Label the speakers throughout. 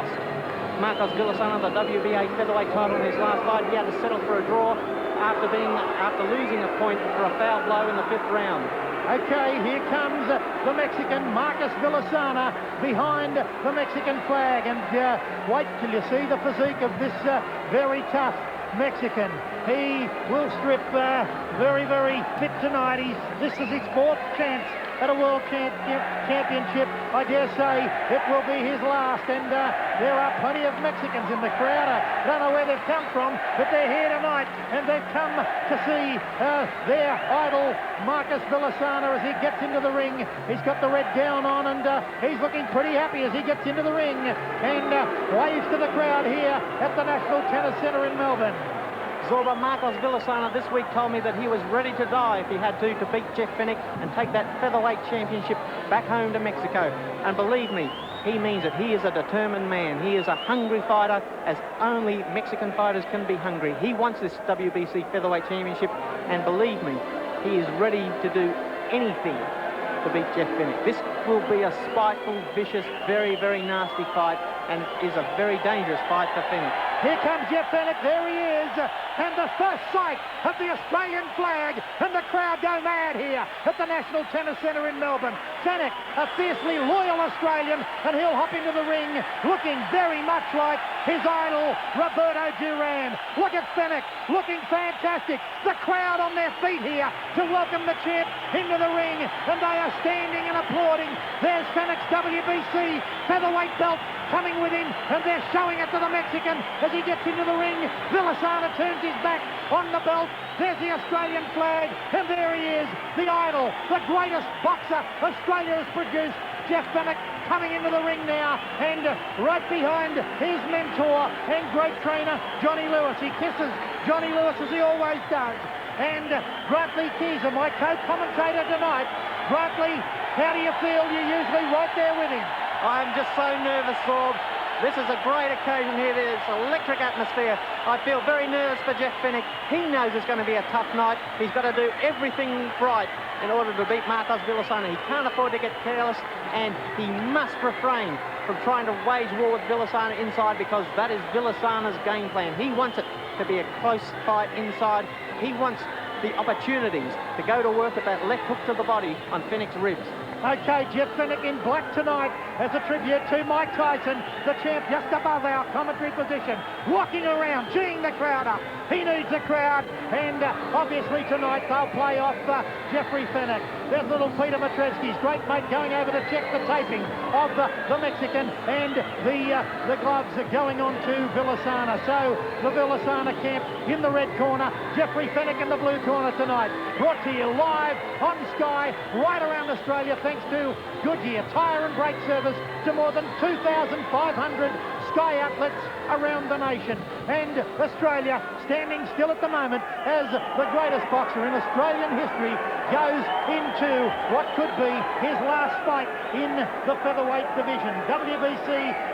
Speaker 1: lost Marcos Villasana the WBA featherweight title in his last fight. He had to settle for a draw after losing a point for a foul blow in the 5th round.
Speaker 2: Okay, here comes the Mexican Marcos Villasana behind the Mexican flag, and wait till you see the physique of this very tough Mexican. He will strip very, very fit tonight. This is his 4th chance at a world championship. I dare say it will be his last, and there are plenty of Mexicans in the crowd. I don't know where they've come from, but they're here tonight, and they've come to see their idol Marcos Villasana as he gets into the ring. He's got the red gown on, and he's looking pretty happy as he gets into the ring and waves to the crowd here at the National Tennis Centre in Melbourne.
Speaker 1: Zorba, Marcos Villasana this week told me that he was ready to die if he had to beat Jeff Fenech and take that featherweight championship back home to Mexico. And believe me, he means it. He is a determined man. He is a hungry fighter, as only Mexican fighters can be hungry. He wants this WBC featherweight championship, and believe me, he is ready to do anything to beat Jeff Fenech. This will be a spiteful, vicious, very, very nasty fight, and is a very dangerous fight for Fenech.
Speaker 2: Here comes Jeff Fenech, there he is, and the first sight of the Australian flag, and the crowd go mad here at the National Tennis Centre in Melbourne. Fenech, a fiercely loyal Australian, and he'll hop into the ring looking very much like his idol, Roberto Duran. Look at Fenech, looking fantastic. The crowd on their feet here to welcome the champ into the ring, and they are standing and applauding. There's Fenech's WBC featherweight belt coming with him, and they're showing it to the Mexican as he gets into the ring. Villasana turns his back on the belt. There's the Australian flag, and there he is, the idol, the greatest boxer Australia has produced, Jeff Fenech, coming into the ring now, and right behind his mentor and great trainer, Johnny Lewis. He kisses Johnny Lewis as he always does. And Grantley Keyser, my co-commentator tonight. Grantley, how do you feel? You're usually right there with him.
Speaker 1: I'm just so nervous, Sorb. This is a great occasion here. There's electric atmosphere. I feel very nervous for Jeff Fenech. He knows it's going to be a tough night. He's got to do everything right in order to beat Marcos Villasana. He can't afford to get careless, and he must refrain from trying to wage war with Villasana inside, because that is Villasana's game plan. He wants it to be a close fight inside. He wants the opportunities to go to work with that left hook to the body on Fenech's ribs.
Speaker 2: Okay, Jeff Fenech in black tonight as a tribute to Mike Tyson, the champ just above our commentary position, walking around, geeing the crowd up. He needs the crowd, and obviously tonight they'll play off Jeffrey Fenech. There's little Peter Matreski's great mate going over to check the taping of the Mexican, and the gloves are going on to Villasana. So the Villasana camp in the red corner, Jeffrey Fenech in the blue corner tonight. Brought to you live on Sky right around Australia, thanks to Goodyear Tyre and Brake Service, to more than 2,500 Sky outlets around the nation. And Australia standing still at the moment as the greatest boxer in Australian history goes into what could be his last fight in the featherweight division, WBC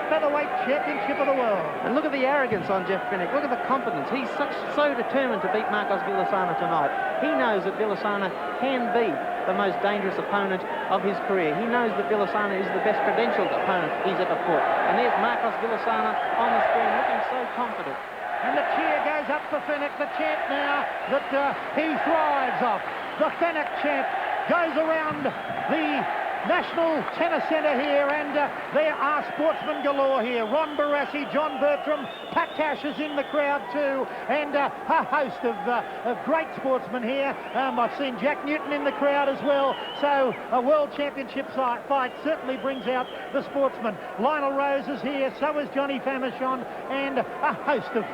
Speaker 2: Featherweight Championship of the World.
Speaker 1: And look at the arrogance on Jeff Fenech. Look at the confidence. He's so determined to beat Marcos Villasana tonight. He knows that Villasana can be the most dangerous opponent of his career. He knows that Villasana is the best credentialed opponent he's ever fought. And there's Marcos Villasana on the screen looking so confident.
Speaker 2: And the cheer goes up for Fenech, the champ now that he thrives off. The Fenech champ goes around the National Tennis Centre here, and there are sportsmen galore here. Ron Barassi, John Bertram, Pat Cash is in the crowd too, and a host of great sportsmen here. I've seen Jack Newton in the crowd as well, so a World Championship fight certainly brings out the sportsmen. Lionel Rose is here, so is Johnny Famechon, and a host of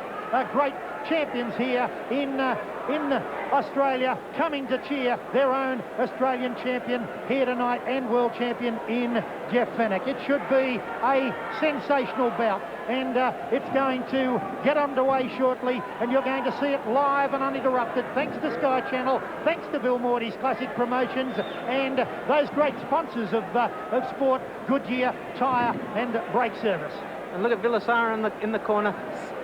Speaker 2: great champions here in Australia coming to cheer their own Australian champion here tonight and world champion in Jeff Fenech. It should be a sensational bout, and it's going to get underway shortly, and you're going to see it live and uninterrupted thanks to Sky Channel, thanks to Bill Morty's Classic Promotions, and those great sponsors of sport, Goodyear Tyre and Brake Service.
Speaker 1: And look at Villasana in the corner,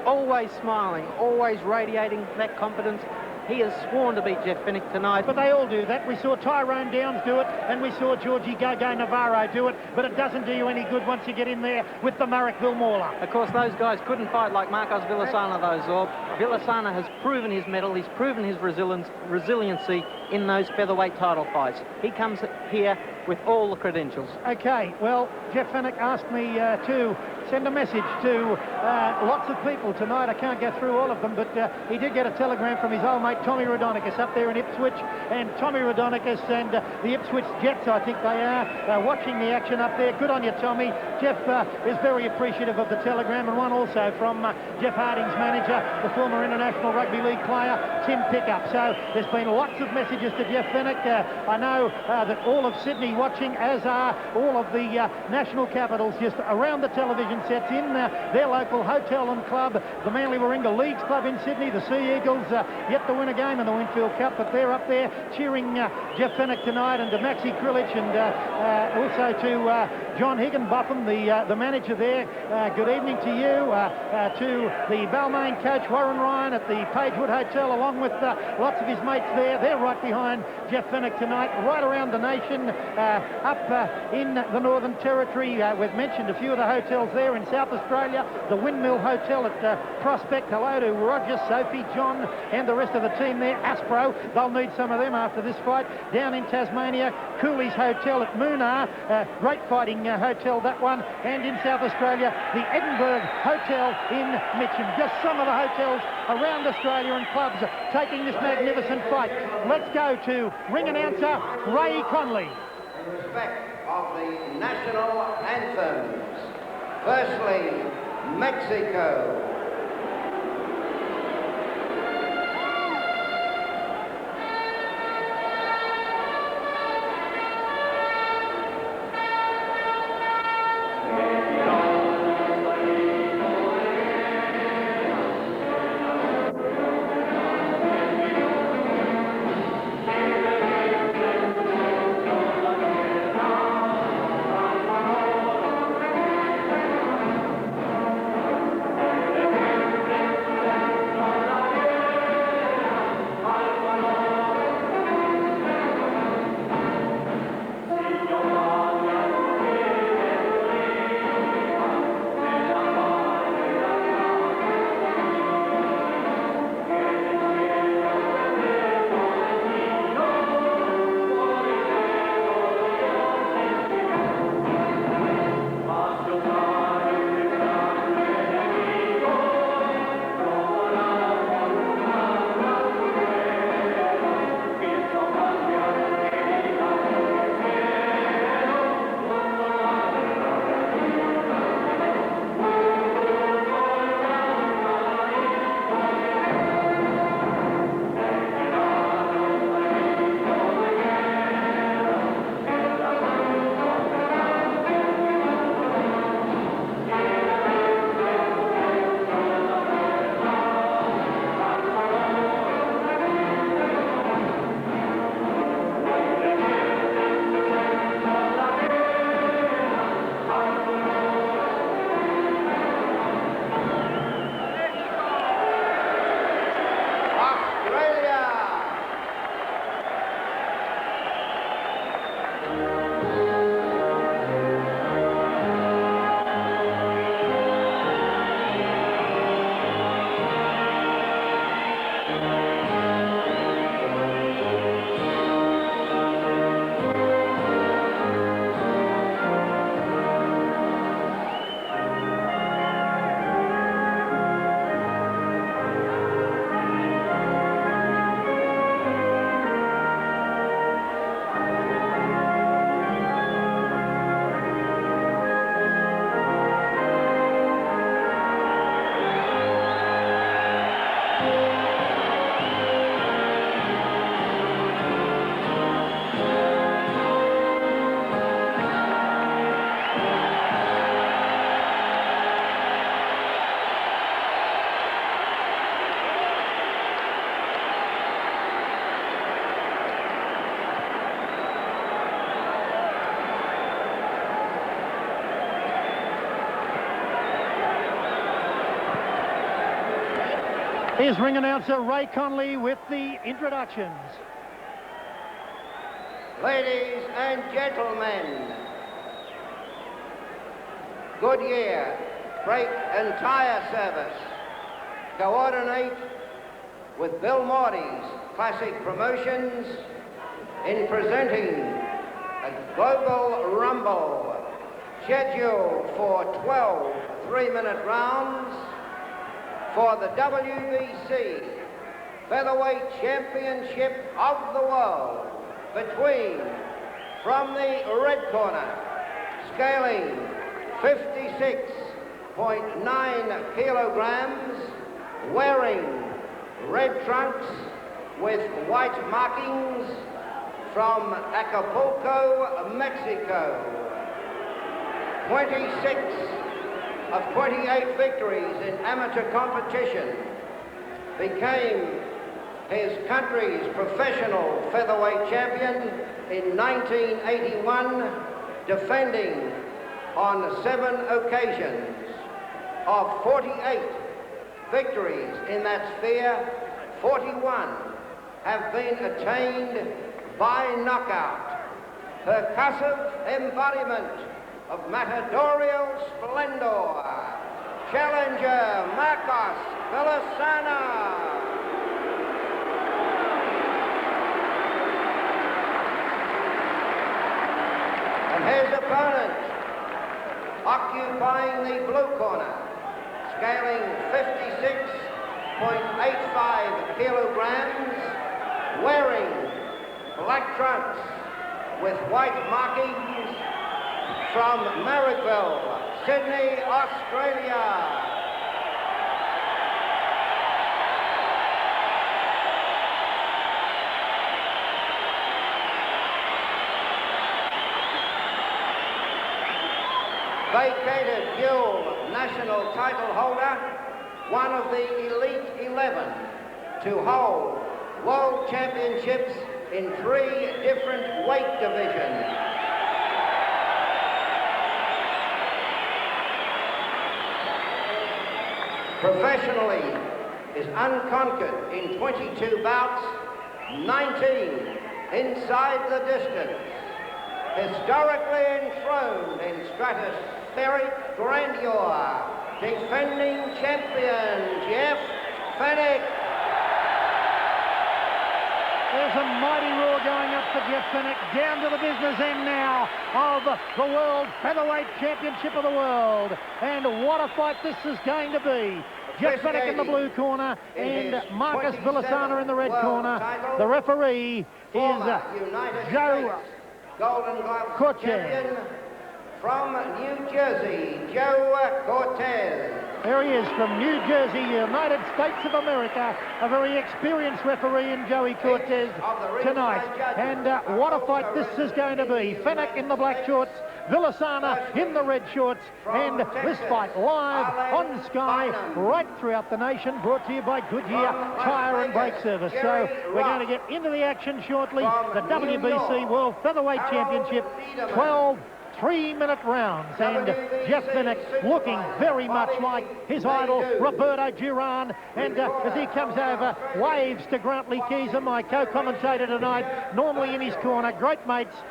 Speaker 1: always smiling, always radiating that confidence. He has sworn to beat Jeff Fenech tonight.
Speaker 2: But they all do that. We saw Tyrone Downs do it, and we saw Georgie Gogo Navarro do it, but it doesn't do you any good once you get in there with the Marrickville Mauler.
Speaker 1: Of course, those guys couldn't fight like Marcos Villasana, though, Zorb. Villasana has proven his mettle. He's proven his resiliency in those featherweight title fights. He comes here with all the credentials.
Speaker 2: Okay, well, Jeff Fenech asked me to send a message to lots of people tonight. I can't go through all of them, but he did get a telegram from his old mate Tommy Rodonicus up there in Ipswich, and Tommy Rodonicus and the Ipswich Jets, I think they are, watching the action up there. Good on you, Tommy. Jeff is very appreciative of the telegram, and one also from Jeff Harding's manager, the former International Rugby League player, Tim Pickup. So there's been lots of messages to Jeff Fenech. I know that all of Sydney watching, as are all of the national capitals just around the television sets in their local hotel and club. The Manly Warringah Leagues Club in Sydney, the Sea Eagles, yet to win a game in the Winfield Cup, but they're up there cheering Jeff Fenech tonight, and to Maxi Krilich, and also to John Higginbotham, the manager there. Good evening to you. To the Balmain coach Warren Ryan at the Pagewood Hotel, along with lots of his mates there. They're right behind Jeff Fenech tonight, right around the nation, up in the Northern Territory. We've mentioned a few of the hotels there in South Australia. The Windmill Hotel at Prospect. Hello to Roger, Sophie, John, and the rest of the team there. Aspro, they'll need some of them after this fight. Down in Tasmania, Cooley's Hotel at Moonar. Great fighting hotel, that one. And in South Australia, the Edinburgh Hotel in Mitcham. Just some of the hotels around Australia and clubs taking this magnificent fight. Let's go to ring announcer Ray Conley.
Speaker 3: In respect of the national anthems, firstly, Mexico.
Speaker 2: Here's ring announcer Ray Conley with the introductions.
Speaker 3: Ladies and gentlemen, Goodyear Brake and Tyre Service coordinate with Bill Morty's Classic Promotions in presenting a Global Rumble scheduled for 12 3-minute rounds for the WBC Featherweight Championship of the World between, from the red corner, scaling 56.9 kilograms, wearing red trunks with white markings, from Acapulco, Mexico. 26 of 28 victories in amateur competition, became his country's professional featherweight champion in 1981, defending on 7 occasions. Of 48 victories in that sphere, 41 have been attained by knockout. Percussive embodiment of matadorial splendor, challenger Marcos Villasana. And his opponent, occupying the blue corner, scaling 56.85 kilograms, wearing black trunks with white markings, from Marrickville, Sydney, Australia. Vacated dual national title holder, one of the elite 11 to hold world championships in 3 different weight divisions. Professionally is unconquered in 22 bouts, 19 inside the distance. Historically enthroned in stratospheric grandeur, defending champion Jeff Fenech.
Speaker 2: There's a mighty roar going up for Jeff Fenech, down to the business end now of the World Featherweight Championship of the World. And what a fight this is going to be. Jeff Fenech in the blue corner and Marcos Villasana in the red corner. The referee is Joe
Speaker 3: Golden Glove
Speaker 2: Cortez.
Speaker 3: champion from New Jersey, Joe Cortez.
Speaker 2: There he is from New Jersey, United States of America. A very experienced referee in Joey Cortez tonight. And what a fight this is going to be. Fenech in the black shorts, Villasana in the red shorts. And this fight live on Sky right throughout the nation, brought to you by Goodyear Tyre and Brake Service. So we're going to get into the action shortly. The WBC World Featherweight Championship, 12 3-minute rounds, and Jeff Fenech looking very much like his idol Roberto Duran, and as he comes over, waves to Grantley Keyser, my co-commentator tonight, normally in his corner, great mates.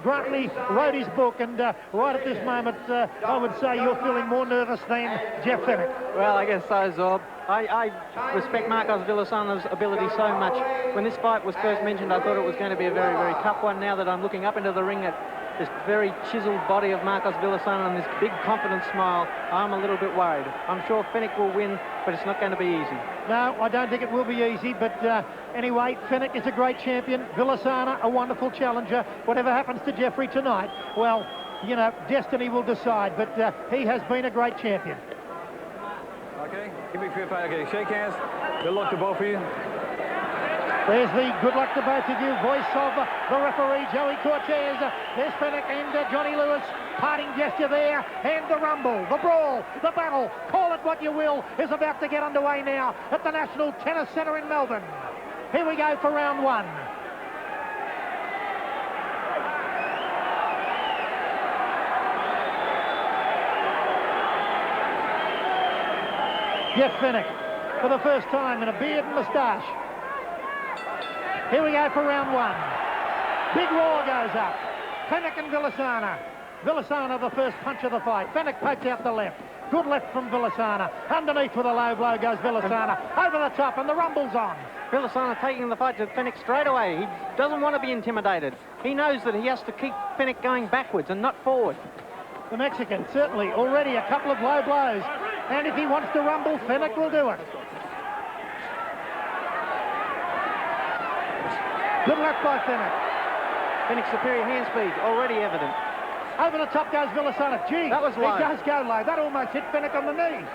Speaker 2: Grantley wrote his book, and right at this moment, I would say you're feeling more nervous than Jeff Fenech.
Speaker 1: Well, I guess so, Zorb. I respect Marcos Villasana's ability so much. When this fight was first mentioned, I thought it was going to be a very, very tough one. Now that I'm looking up into the ring at this very chiseled body of Marcos Villasana and this big confident smile, I'm a little bit worried. I'm sure Fenech will win, but it's not going to be easy.
Speaker 2: No, I don't think it will be easy, but anyway, Fenech is a great champion. Villasana, a wonderful challenger. Whatever happens to Jeffrey tonight, well, you know, destiny will decide, but he has been a great champion.
Speaker 4: Okay, give me a fight. Okay, shake hands. Good luck to both of you.
Speaker 2: There's the good luck to both of you voice of the referee, Joey Cortez. There's Fenech and Johnny Lewis. Parting gesture there. And the rumble, the brawl, the battle, call it what you will, is about to get underway now at the National Tennis Centre in Melbourne. Here we go for round 1. Jeff Fenech for the first time in a beard and moustache. Here we go for round one. Big roar goes up. Fenech and Villasana. Villasana the first punch of the fight. Fenech pokes out the left. Good left from Villasana. Underneath with a low blow goes Villasana. Over the top, and the rumble's on.
Speaker 1: Villasana taking the fight to Fenech straight away. He doesn't want to be intimidated. He knows that he has to keep Fenech going backwards and not forward.
Speaker 2: The Mexican certainly already a couple of low blows. And if he wants to rumble, Fenech will do it. Good left by Fenech.
Speaker 1: Fenech's superior hand speed already evident.
Speaker 2: Over the top goes Villasana. Gee,
Speaker 1: that was low.
Speaker 2: He does go low. That almost hit Fenech on the knees.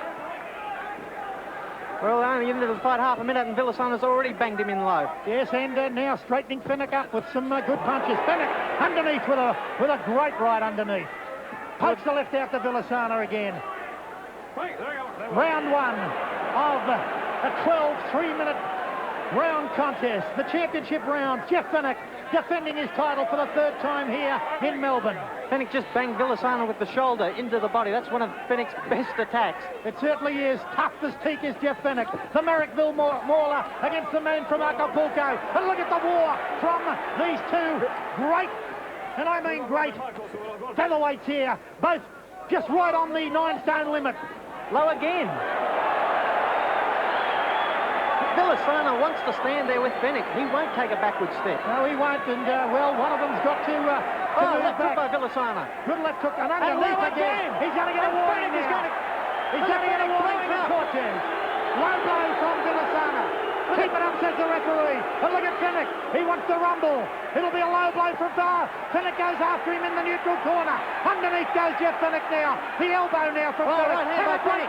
Speaker 1: Well, only into the fight half a minute, and Villasana's already banged him in low.
Speaker 2: Yes, and now straightening Fenech up with some good punches. Fenech underneath with a great right underneath. Pokes the left out to Villasana again. Round one of a 12 3-minute round contest. The championship round. Jeff Fenech defending his title for the third time here in Melbourne.
Speaker 1: Fenech just banged Villasana with the shoulder into the body. That's one of Fenech's best attacks.
Speaker 2: It certainly is. Tough as teak is Jeff Fenech. The Marrickville Mauler against the man from Acapulco. And look at the war from these two great, and I mean great, featherweights here. Both just right on the 9-stone limit.
Speaker 1: Low again. Villasana wants to stand there with Fenech. He won't take a backward step.
Speaker 2: No, he won't. And, well, one of them's got to move
Speaker 1: left
Speaker 2: back.
Speaker 1: hook by Villasana.
Speaker 2: Good left hook. And underneath again. He's going to get a warning now. He's going to get a warning from Cortez. Low blow from Villasana. Keep it up, says the referee. And look at Fenech. He wants to rumble. It'll be a low blow from far. Fenech goes after him in the neutral corner. Underneath goes Jeff Fenech now. The elbow now from Fenech.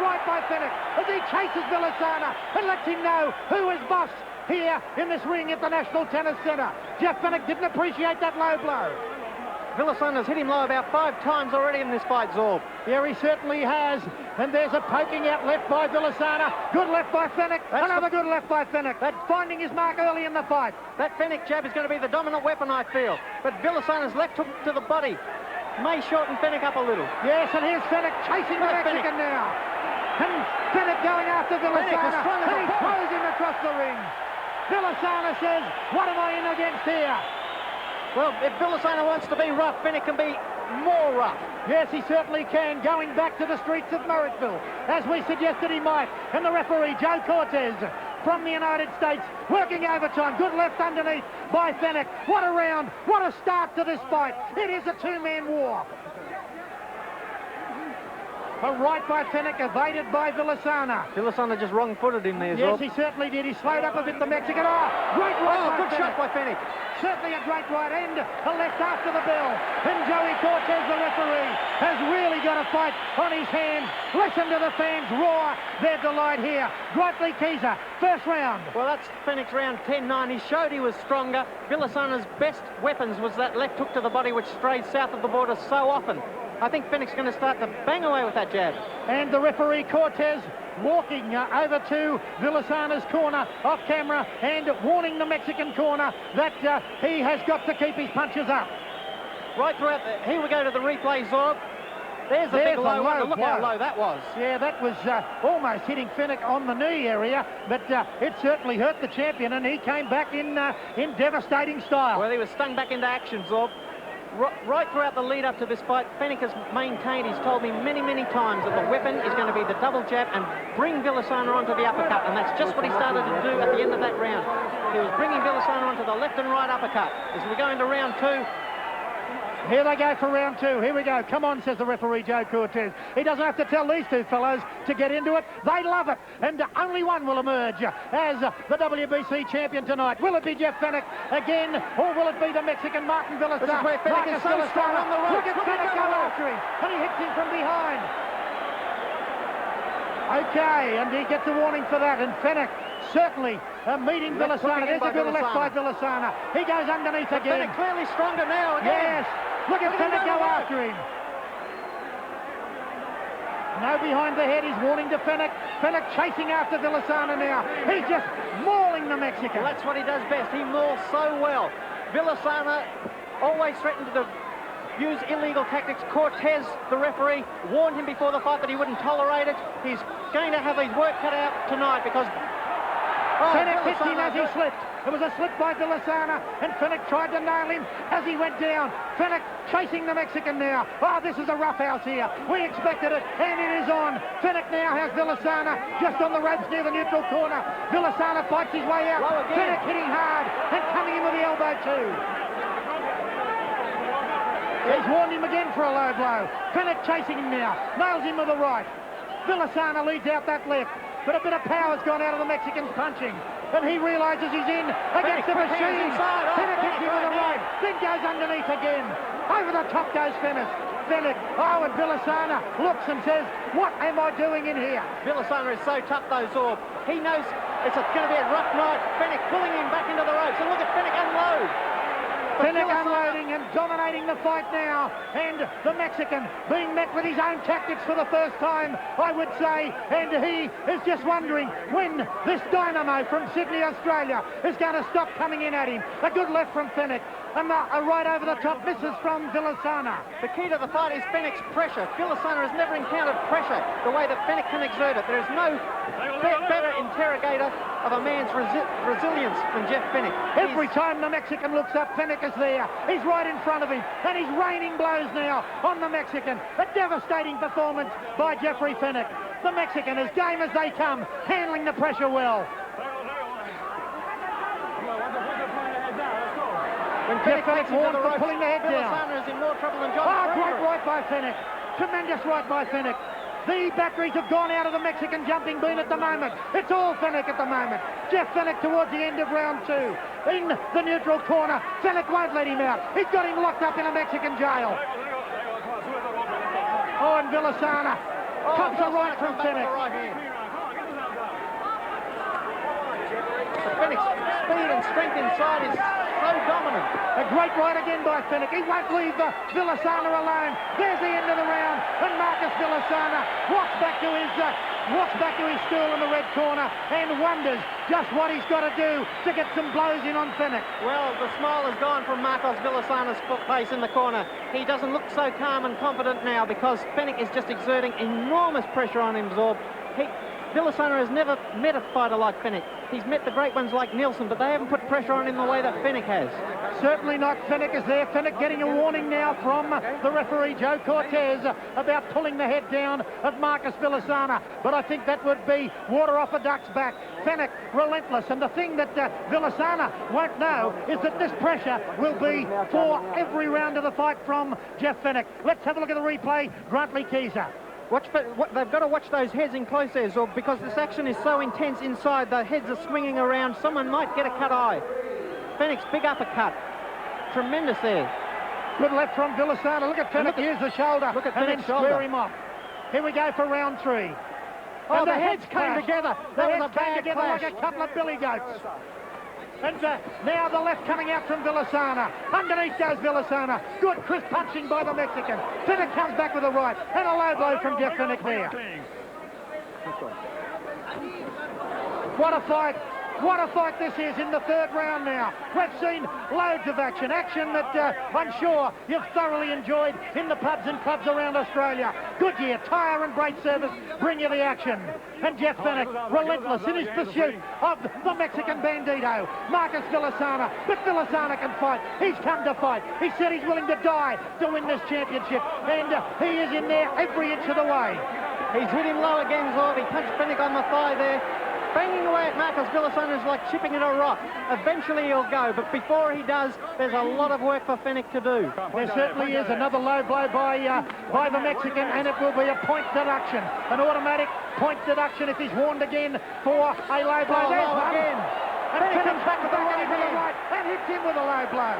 Speaker 2: Right by Fenech as he chases Villasana and lets him know who is boss here in this ring at the National Tennis Centre. Jeff Fenech didn't appreciate that low blow.
Speaker 1: Villasana's hit him low about 5 times already in this fight, Zorb.
Speaker 2: Yeah, he certainly has. And there's a poking out left by Villasana. Good left by Fenech. Another good left by Fenech. That's finding his mark early in the fight.
Speaker 1: That Fenech jab is going to be the dominant weapon, I feel. But Villasana's left hook to the body may shorten Fenech up a little.
Speaker 2: Yes, and here's Fenech chasing the Mexican now. And Fenech going after Villasana. And he throws him across the ring. Villasana says, what am I in against here?
Speaker 1: Well, if Villasana wants to be rough, Fenech can be more rough.
Speaker 2: Yes, he certainly can, going back to the streets of Marrickville, as we suggested he might. And the referee, Joe Cortez, from the United States, working overtime. Good left underneath by Fenech. What a round. What a start to this fight. It is a two-man war. A right by Fenech, evaded by Villasana.
Speaker 1: Villasana just wrong-footed him there,
Speaker 2: Yes, he certainly did. He slowed up a bit, the Mexican. Oh, great right.
Speaker 1: Good shot by Fenech.
Speaker 2: Certainly a great right end. A left after the bell. And Joey Cortez, the referee, has really got a fight on his hands. Listen to the fans roar their delight here. Greatly Keezer, first round.
Speaker 1: Well, that's Fenech's round 10-9. He showed he was stronger. Villasana's best weapons was that left hook to the body, which strayed south of the border so often. I think Fenech's going to start to bang away with that jab.
Speaker 2: And the referee, Cortez, walking over to Villasana's corner off camera and warning the Mexican corner that he has got to keep his punches up.
Speaker 1: Right throughout here we go to the replay, Zorb. There's a big low one. Look how low that was.
Speaker 2: Yeah, that was almost hitting Fenech on the knee area, but it certainly hurt the champion, and he came back in devastating style.
Speaker 1: Well, he was stung back into action, Zorb. Right throughout the lead up to this fight, Fenech has maintained, he's told me many, many times that the weapon is going to be the double jab and bring Villasana onto the uppercut, and that's just what he started to do at the end of that round. He was bringing Villasana onto the left and right uppercut. As we go into round 2,
Speaker 2: here they go for round 2. Here we go. Come on, says the referee, Joe Cortez. He doesn't have to tell these two fellows to get into it. They love it. And only one will emerge as the WBC champion tonight. Will it be Jeff Fenech again, or will it be the Mexican Martin Villasana?
Speaker 1: This is where Fenech is so strong on the rope.
Speaker 2: Look at Fenech go after him, and he hits him from behind. Okay, and he gets a warning for that. And Fenech certainly meeting Villasana. There's a good left by Villasana. He goes underneath again.
Speaker 1: Fenech clearly stronger now again.
Speaker 2: Yes. Look at Fenech go after him. No behind the head. He's warning to Fenech. Fenech chasing after Villasana now. He's just mauling the Mexican.
Speaker 1: Well, that's what he does best. He mauls so well. Villasana always threatened to use illegal tactics. Cortez, the referee, warned him before the fight that he wouldn't tolerate it. He's going to have his work cut out tonight because...
Speaker 2: Fenech hit him as he slipped. It was a slip by Villasana, and Fenech tried to nail him as he went down. Fenech chasing the Mexican now. Oh, this is a roughhouse here. We expected it, and it is on. Fenech now has Villasana just on the ropes near the neutral corner. Villasana fights his way out. Fenech hitting hard and coming in with the elbow too. He's warned him again for a low blow. Fenech chasing him now. Nails him with the right. Villasana leads out that left. But a bit of power's gone out of the Mexican's punching. And he realises he's in against the machine. Fenech hits him with the right. Then goes underneath again. Over the top goes Fenech. Oh, and Villasana looks and says, what am I doing in here?
Speaker 1: Villasana is so tough though, Zorb. He knows it's going to be a rough night. Fenech pulling him back into the ropes. And look at Fenech unload.
Speaker 2: Fenech unloading and dominating the fight now, and the Mexican being met with his own tactics for the first time, I would say, and he is just wondering when this dynamo from Sydney, Australia is going to stop coming in at him. A good left from Fenech, and a right over the top misses from Villasana.
Speaker 1: The key to the fight is Fenech's pressure. Villasana has never encountered pressure the way that Fenech can exert it. There is no better interrogator of a man's resilience than Jeff Fenech.
Speaker 2: Every time the Mexican looks up, Fenech is there. He's right in front of him, and he's raining blows now on the Mexican. A devastating performance by Jeffrey Fenech. The Mexican, as game as they come, handling the pressure well.
Speaker 1: When Jeff Fenech warned for
Speaker 2: pulling the head down.
Speaker 1: Villasana is in more trouble than John.
Speaker 2: Oh, great right by Fenech. Tremendous right by Fenech. The batteries have gone out of the Mexican jumping bean at the moment. It's all Fenech at the moment. Jeff Fenech towards the end of round 2. In the neutral corner. Fenech won't let him out. He's got him locked up in a Mexican jail. Oh, and Villasana comes a right from Fenech.
Speaker 1: Fenech's speed and strength inside is so dominant.
Speaker 2: A great right again by Fenech. He won't leave Villasana alone. There's the end of the round, and Marcos Villasana walks back to his stool in the red corner and wonders just what he's got to do to get some blows in on Fenech.
Speaker 1: Well, the smile has gone from Marcos Villasana's face in the corner. He doesn't look so calm and confident now because Fenech is just exerting enormous pressure on him, Zorb. Villasana has never met a fighter like Fenech. He's met the great ones like Nielsen, but they haven't put pressure on him the way that Fenech has.
Speaker 2: Certainly not. Fenech is there. Fenech getting a warning now from the referee, Joe Cortez, about pulling the head down of Marcos Villasana. But I think that would be water off a duck's back. Fenech relentless. And the thing that Villasana won't know is that this pressure will be for every round of the fight from Jeff Fenech. Let's have a look at the replay. Grantley-Keyser.
Speaker 1: They've got to watch those heads in close there, Zorb, because this action is so intense inside. The heads are swinging around. Someone might get a cut eye. Fenech's big uppercut. Tremendous there.
Speaker 2: Good left from Villasana. Look at Fenech. Here's the shoulder.
Speaker 1: Look at
Speaker 2: and
Speaker 1: Fenech's
Speaker 2: then square him off. Here we go for round 3.
Speaker 1: Oh, the heads came together.
Speaker 2: That was a bad clash. Like a couple of billy goats. And now the left coming out from Villasana. Underneath goes Villasana. Good crisp punching by the Mexican. Fenech comes back with a right. And a low blow from Jeff Fenech there. What a fight. What a fight this is in the 3rd round now. We've seen loads of action. Action that I'm sure you've thoroughly enjoyed in the pubs and clubs around Australia. Goodyear, tyre and brake service bring you the action. And Jeff Fenech, relentless in his pursuit of the Mexican bandito, Marcos Villasana. But Villasana can fight. He's come to fight. He said he's willing to die to win this championship. And he is in there every inch of the way.
Speaker 1: He's hit him low again, Zorb. He punched Fenech on the thigh there. Banging away at Marcos Villasana is like chipping at a rock. Eventually he'll go, but before he does, there's a lot of work for Fenech to do.
Speaker 2: There certainly is. Another low blow by the Mexican, and it will be a point deduction. An automatic point deduction if he's warned again for a low blow.
Speaker 1: Oh,
Speaker 2: there's one.
Speaker 1: again.
Speaker 2: And Fenech back with the right and hits him with a low blow.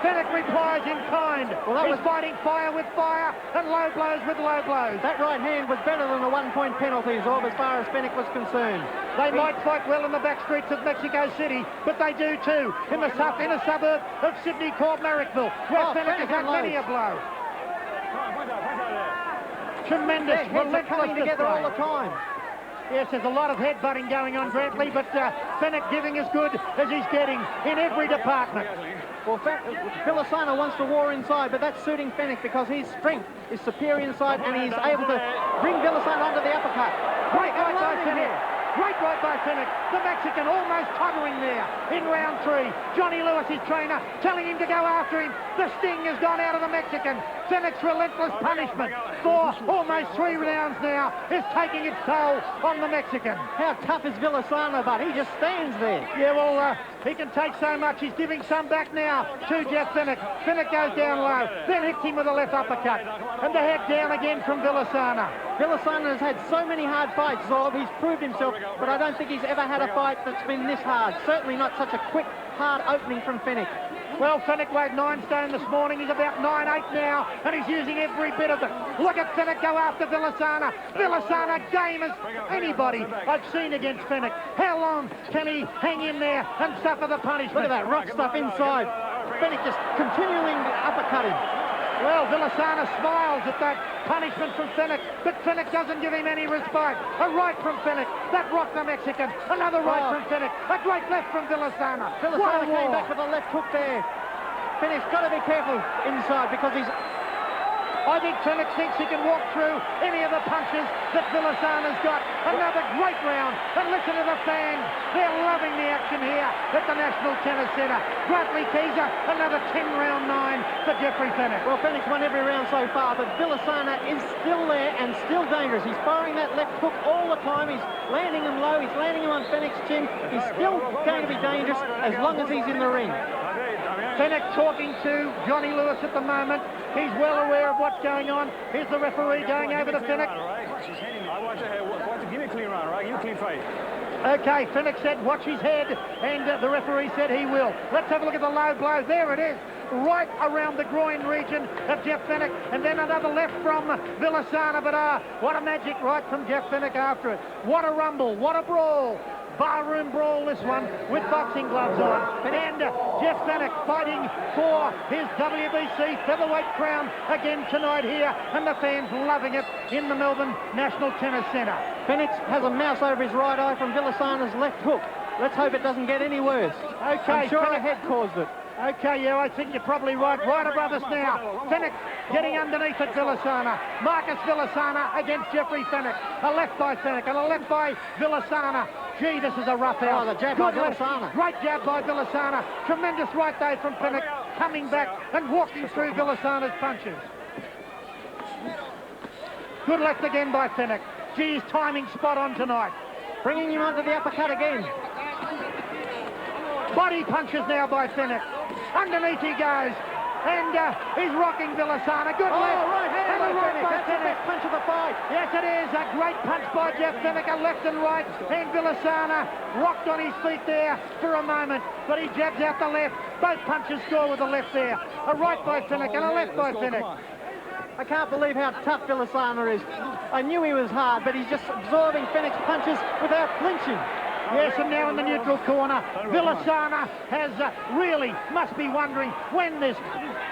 Speaker 2: Fenech replies in kind. Well, he's fighting fire with fire and low blows with low blows.
Speaker 1: That right hand was better than a 1-point penalty, Zorb, as far as Fenech was concerned.
Speaker 2: They might fight well in the back streets of Mexico City, but they do too in the inner suburb of Sydney called Marrickville, where Fenech has had many a blow. Tremendous, relentless
Speaker 1: coming together all the time.
Speaker 2: Yes, there's a lot of headbutting going on, Grantley, but Fenech giving as good as he's getting in every department.
Speaker 1: Well, Villasana wants to war inside, but that's suiting Fenech because his strength is superior inside and he's able to bring Villasana under the uppercut.
Speaker 2: Great right by Fenech. Great right by Fenech. The Mexican almost tottering there in round 3. Johnny Lewis, his trainer, telling him to go after him. The sting has gone out of the Mexican. Fenech's relentless punishment for almost 3 rounds now is taking its toll on the Mexican.
Speaker 1: How tough is Villasana, but he just stands there.
Speaker 2: Yeah, well, he can take so much. He's giving some back now to Jeff Fenech. Fenech goes down low, then hits him with a left uppercut. And the head down again from Villasana.
Speaker 1: Villasana has had so many hard fights, Zorb. He's proved himself, but I don't think he's ever had a fight that's been this hard. Certainly not such a quick, hard opening from Fenech.
Speaker 2: Well, Fenech weighed 9 stone this morning. He's about 9'8" now, and he's using every bit of it. Look at Fenech go after Villasana. Villasana game as anybody I've seen against Fenech. How long can he hang in there and suffer the punishment?
Speaker 1: Look at that rock stuff inside. Fenech just continuing uppercutting.
Speaker 2: Well, Villasana smiles at that punishment from Fenech, but Fenech doesn't give him any respite. A right from Fenech, that rocked the Mexican. Another right from Fenech, a great left from Villasana.
Speaker 1: Villasana came back with a left hook there. Fenech's got to be careful inside because he's...
Speaker 2: I think Fenech thinks he can walk through any of the punches that Villasana's got. Another great round. And listen to the fans. They're loving the action here at the National Tennis Centre. Bradley Keezer, another 10-round 9 for Jeffrey Fenech.
Speaker 1: Well, Fenech's won every round so far, but Villasana is still there and still dangerous. He's firing that left hook all the time. He's landing him low. He's landing him on Fenech's chin. He's still going to be dangerous as long as he's in the ring.
Speaker 2: Fenech talking to Johnny Lewis at the moment. He's well aware of what's going on. Here's the referee going over to Fenech.
Speaker 4: I want to give me a clean round, right? Give me a clean fight.
Speaker 2: Okay, Fenech said watch his head, and the referee said he will. Let's have a look at the low blow. There it is, right around the groin region of Jeff Fenech, and then another left from Villasana, but what a magic right from Jeff Fenech after it. What a rumble, what a brawl. Barroom brawl, this one, with boxing gloves on. And Jeff Fenech fighting for his WBC featherweight crown again tonight here, and the fans loving it in the Melbourne National Tennis Centre.
Speaker 1: Fenech has a mouse over his right eye from Villasana's left hook. Let's hope it doesn't get any worse.
Speaker 2: Okay,
Speaker 1: I'm sure
Speaker 2: Fenech,
Speaker 1: a head caused it.
Speaker 2: Okay, yeah, I think you're probably right. Right above us now. Fenech getting underneath at Villasana. Marcos Villasana against Jeffrey Fenech. A left by Fenech and a left by Villasana. Gee, this is a rough out.
Speaker 1: Oh, the jab by Villasana.
Speaker 2: Great jab by Villasana. Tremendous right there from Fenech, coming back and walking through Villasana's punches. Good left again by Fenech. Gee, his timing spot on tonight.
Speaker 1: Bringing him onto the uppercut again.
Speaker 2: Body punches now by Fenech. Underneath he goes. And he's rocking Villasana. Good left.
Speaker 1: Right hand
Speaker 2: and a right by
Speaker 1: That's the
Speaker 2: Fenech.
Speaker 1: best punch of the fight.
Speaker 2: Yes, it is. A great punch by Jeff Fenech. A left and right. And Villasana rocked on his feet there for a moment. But he jabs out the left. Both punches score with the left there. A right by Fenech and a left by Fenech.
Speaker 1: I can't believe how tough Villasana is. I knew he was hard, but he's just absorbing Fenech's punches without flinching.
Speaker 2: Yes, and now in the neutral corner, Villasana has really must be wondering when this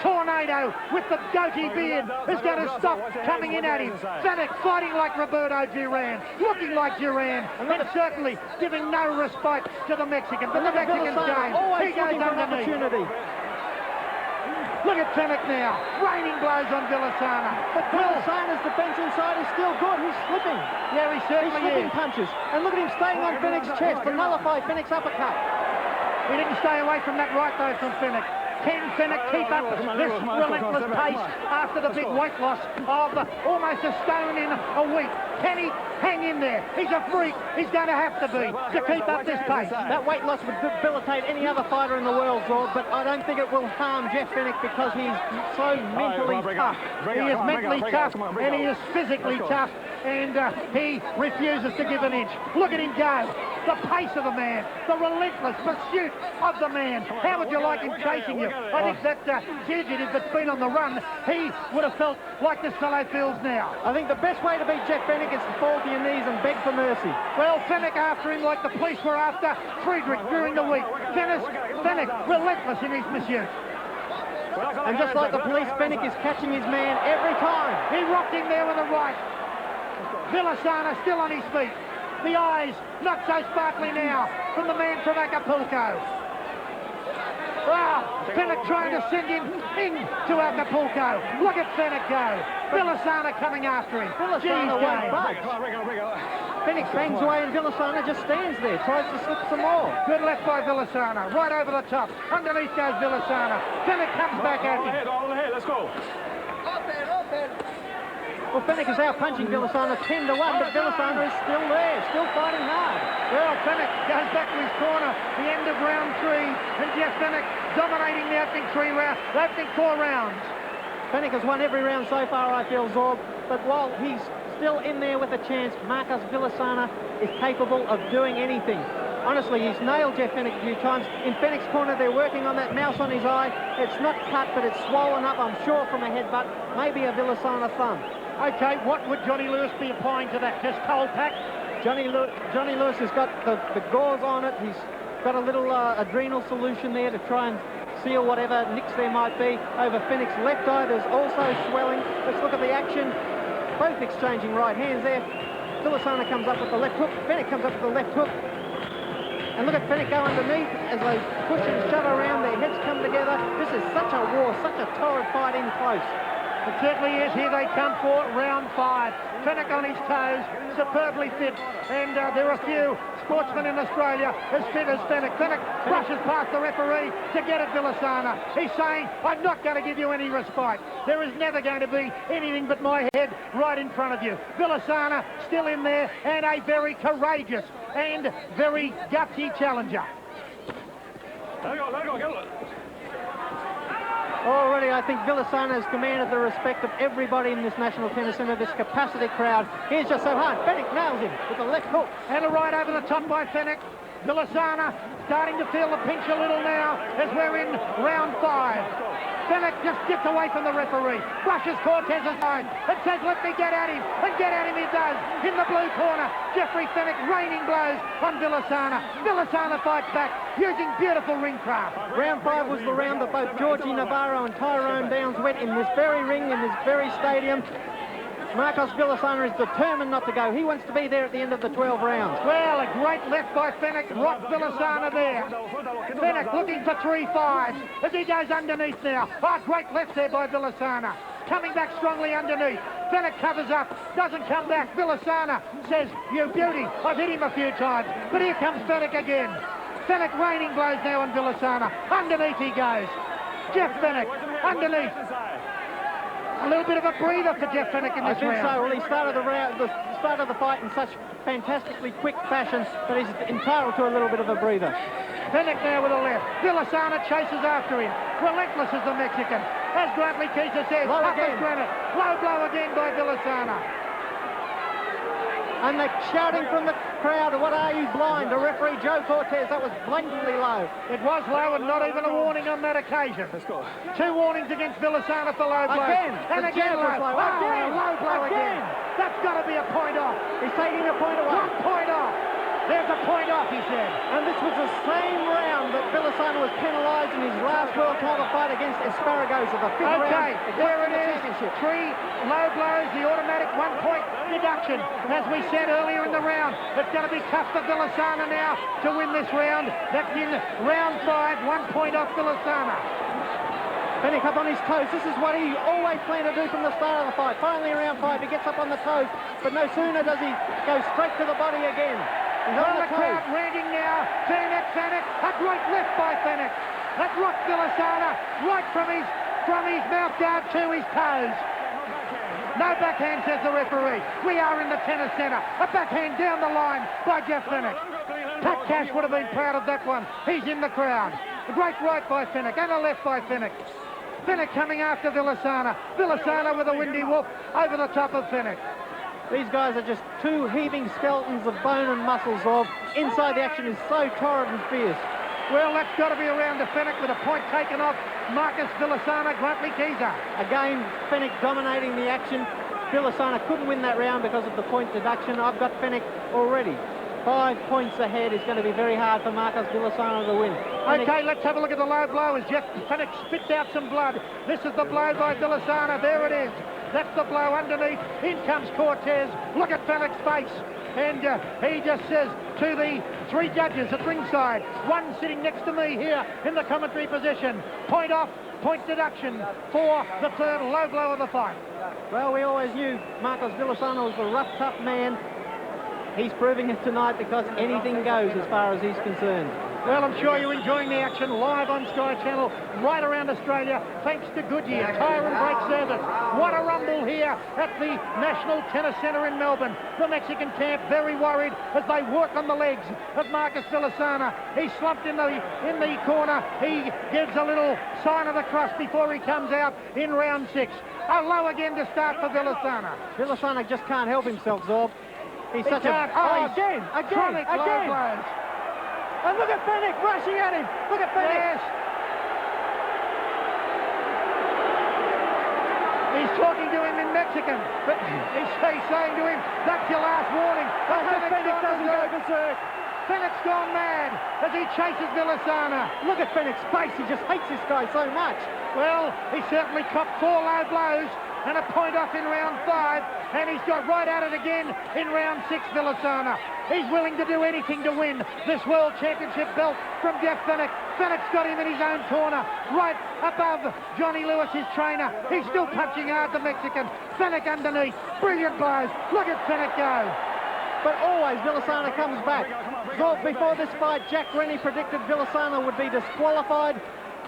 Speaker 2: tornado with the goatee beard is going to stop coming in at him. Fenech fighting like Roberto Duran, looking like Duran, and certainly giving no respite to the Mexican. But the Mexican's game, he goes underneath. Look at Fenech now, raining blows on Villasana.
Speaker 1: But Villasana's defense inside is still good. He's slipping.
Speaker 2: Yeah, he certainly
Speaker 1: He's slipping
Speaker 2: is.
Speaker 1: punches. And look at him staying on Fenech's chest to nullify Fenech's uppercut.
Speaker 2: He didn't stay away from that right though from Fenech. Can Fenech keep up this relentless pace after the big weight loss of almost a stone in a week? Can he hang in there? He's a freak. He's going to have to be to keep up this pace.
Speaker 1: That weight loss would debilitate any other fighter in the world, Zorb, but I don't think it will harm Jeff Fenech because he's so mentally tough.
Speaker 2: He is mentally tough and he is physically tough, and he refuses to give an inch. Look at him go. The pace of the man, the relentless pursuit of the man. How would you like him chasing you? I think that fugitive that's been on the run, he would have felt like this fellow feels now.
Speaker 1: I think the best way to beat Jeff Fenech is to fall to your knees and beg for mercy.
Speaker 2: Well, Fenech after him like the police were after Friedrich during the week. Fenech relentless in his pursuit.
Speaker 1: And just like the police, Fenech is catching his man every time.
Speaker 2: He rocked him there with a right. Villasana still on his feet. The eyes not so sparkly now from the man from Acapulco. Oh, Fenech trying to send him into Acapulco. Look at Fenech go. Villasana coming after him.
Speaker 1: Villasana won't budge.
Speaker 4: Come on, Rigo, Rigo.
Speaker 1: Fenech bangs away and Villasana just stands there, tries to slip some more.
Speaker 2: Good left by Villasana, right over the top. Underneath goes Villasana. Fenech comes back at him.
Speaker 4: All ahead, let's go.
Speaker 1: Well, Fenech is out punching Villasana 10 to 1, but Villasana is still there, still fighting hard.
Speaker 2: Well, Fenech goes back to his corner, the end of round 3, and Jeff Fenech dominating the opening 4 rounds.
Speaker 1: Fenech has won every round so far, I feel, Zorb, but while he's still in there with a chance, Marcos Villasana is capable of doing anything. Honestly, he's nailed Jeff Fenech a few times. In Fenech's corner, they're working on that mouse on his eye. It's not cut, but it's swollen up, I'm sure, from a headbutt, maybe a Villasana thumb.
Speaker 2: Okay, what would Johnny Lewis be applying to that? Just cold pack?
Speaker 1: Johnny Lewis has got the gauze on it. He's got a little adrenal solution there to try and seal whatever nicks there might be. Over Fenech's left eye, there's also swelling. Let's look at the action. Both exchanging right hands there. Villasana comes up with the left hook. Fenech comes up with the left hook. And look at Fenech go underneath as they push and shove around. Their heads come together. This is such a war, such a torrid fight in close.
Speaker 2: It certainly is. Here they come for round 5. Fenech on his toes, superbly fit, and there are a few sportsmen in Australia as fit as Fenech. Fenech brushes past the referee to get at Villasana. He's saying, I'm not going to give you any respite. There is never going to be anything but my head right in front of you. Villasana still in there, and a very courageous and very gutsy challenger.
Speaker 4: Let go, get it.
Speaker 1: Already, I think Villasana has commanded the respect of everybody in this National Tennis Centre, this capacity crowd. Here's just so hard. Fenech nails him with the left hook.
Speaker 2: And a right over the top by Fenech. Villasana starting to feel the pinch a little now as we're in round 5. Fenech just gets away from the referee, brushes Cortez aside and says, let me get at him, and get at him he does. In the blue corner, Jeffrey Fenech raining blows on Villasana. Villasana fights back using beautiful ring craft.
Speaker 1: Round 5 was the round that both Georgie Navarro and Tyrone Downs went in this very ring, in this very stadium. Marcos Villasana is determined not to go. He wants to be there at the end of the 12 rounds.
Speaker 2: Well, a great left by Fenech, rocked Villasana there. Fenech looking for 3-5 as he goes underneath now. Oh, great left there by Villasana. Coming back strongly underneath. Fenech covers up, doesn't come back. Villasana says, you beauty, I've hit him a few times. But here comes Fenech again. Fenech raining blows now on Villasana. Underneath he goes. Jeff Fenech, underneath. A little bit of a breather for Jeff Fenech in this round.
Speaker 1: I think so. Well, he started the start of the fight in such fantastically quick fashion that he's entitled to a little bit of a breather.
Speaker 2: Fenech now with a left. Villasana chases after him. Relentless as the Mexican. As Grantley Keeser says, up as granite. Low blow again by Villasana.
Speaker 1: And they're shouting from the crowd, what are you, blind? To referee Joe Cortez. That was blatantly low.
Speaker 2: It was low and not even a warning on that occasion.
Speaker 4: Let's go.
Speaker 2: 2 warnings against Villasana for low blow.
Speaker 1: Again.
Speaker 2: And again low.
Speaker 1: Low.
Speaker 2: Again. Low blow again. That's got to be a point off.
Speaker 1: He's taking a point away.
Speaker 2: 1 point off. There's a point off, he said.
Speaker 1: And this was the same round that Villasana was penalised in his last world title fight against Esparragosa, the 5th round.
Speaker 2: Okay, there it is.
Speaker 1: Championship.
Speaker 2: 3 low blows, the automatic 1 point deduction. As we said earlier in the round, it's going to be tough for Villasana now to win this round. That's in round 5, 1 point off Villasana.
Speaker 1: Fenech up on his toes. This is what he always planned to do from the start of the fight. Finally, around 5, he gets up on the toes, but no sooner does he go straight to the body again. He's
Speaker 2: Well,
Speaker 1: on
Speaker 2: the
Speaker 1: the
Speaker 2: crowd
Speaker 1: toes.
Speaker 2: ranting now. Fenech, a great left by Fenech. That rocked Villasana right from his mouth guard to his toes. No backhand, says the referee. We are in the tennis centre. A backhand down the line by Jeff Fenech. Pat Cash would have been proud of that one. He's in the crowd. A great right by Fenech and a left by Fenech. Fenech coming after Villasana. Villasana with a windy whoop over the top of Fenech.
Speaker 1: These guys are just 2 heaving skeletons of bone and muscles. Inside the action is so torrid and fierce.
Speaker 2: Well, that's got to be around to Fenech with a point taken off Marcos Villasana, Grantley Keeser.
Speaker 1: Again, Fenech dominating the action. Villasana couldn't win that round because of the point deduction. I've got Fenech already 5 points ahead. It's going to be very hard for Marcos Villasana to win.
Speaker 2: Okay, let's have a look at the low blow as Jeff Fenech spits out some blood. This is the blow by Villasana. There it is. That's the blow underneath. In comes Cortez. Look at Fenech's face. and he just says to the three judges at ringside, one sitting next to me here in the commentary position, point off, point deduction for the third low blow of the fight.
Speaker 1: Well, we always knew Marcos Villasana was a rough, tough man. He's proving it tonight because anything goes as far as he's concerned.
Speaker 2: Well, I'm sure you're enjoying the action live on Sky Channel right around Australia, thanks to Goodyear Tyre and Brake Service. What a rumble here at the National Tennis Centre in Melbourne. The Mexican camp very worried as they work on the legs of Marcos Villasana. He's slumped in the corner. He gives a little sign of the cross before he comes out in round 6. A low again to start for Villasana.
Speaker 1: Villasana just can't help himself, Zorb. He's such a... again.
Speaker 2: Blows.
Speaker 1: And look at Fenech rushing at him. Look at Fenech.
Speaker 2: Yes. He's talking to him in Mexican, but he's saying to him, that's your last warning.
Speaker 1: I hope Fenech doesn't go berserk.
Speaker 2: Fenech's gone mad as he chases Villasana.
Speaker 1: Look at Fenech's face. He just hates this guy so much.
Speaker 2: Well, he certainly copped 4 low blows and a point off in round 5, and he's got right at it again in round 6, Villasana. He's willing to do anything to win this World Championship belt from Jeff Fenech. Fenech's got him in his own corner, right above Johnny Lewis, his trainer. He's still punching hard, the Mexican. Fenech underneath, brilliant blows. Look at Fenech go.
Speaker 1: But always Villasana comes back. So before this fight, Jack Rennie predicted Villasana would be disqualified.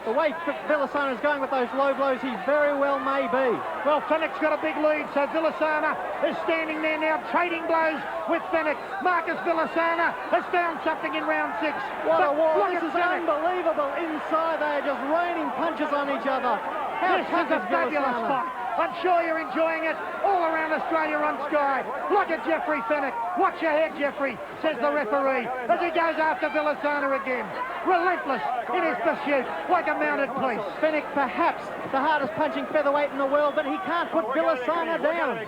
Speaker 1: The way Villasana is going with those low blows, he very well may be.
Speaker 2: Well, Fenech's got a big lead, so Villasana is standing there now, trading blows with Fenech. Marcos Villasana has found something in round 6.
Speaker 1: What a war. This is unbelievable. Inside, they are just raining punches on each other.
Speaker 2: This is a fabulous fight. I'm sure you're enjoying it all around Australia on Sky. Look at Jeffrey Fenech. Watch your head, Jeffrey, says the referee, as he goes after Villasana again. Relentless in his pursuit, like a mounted police.
Speaker 1: Fenech, perhaps the hardest punching featherweight in the world, but he can't put Villasana down.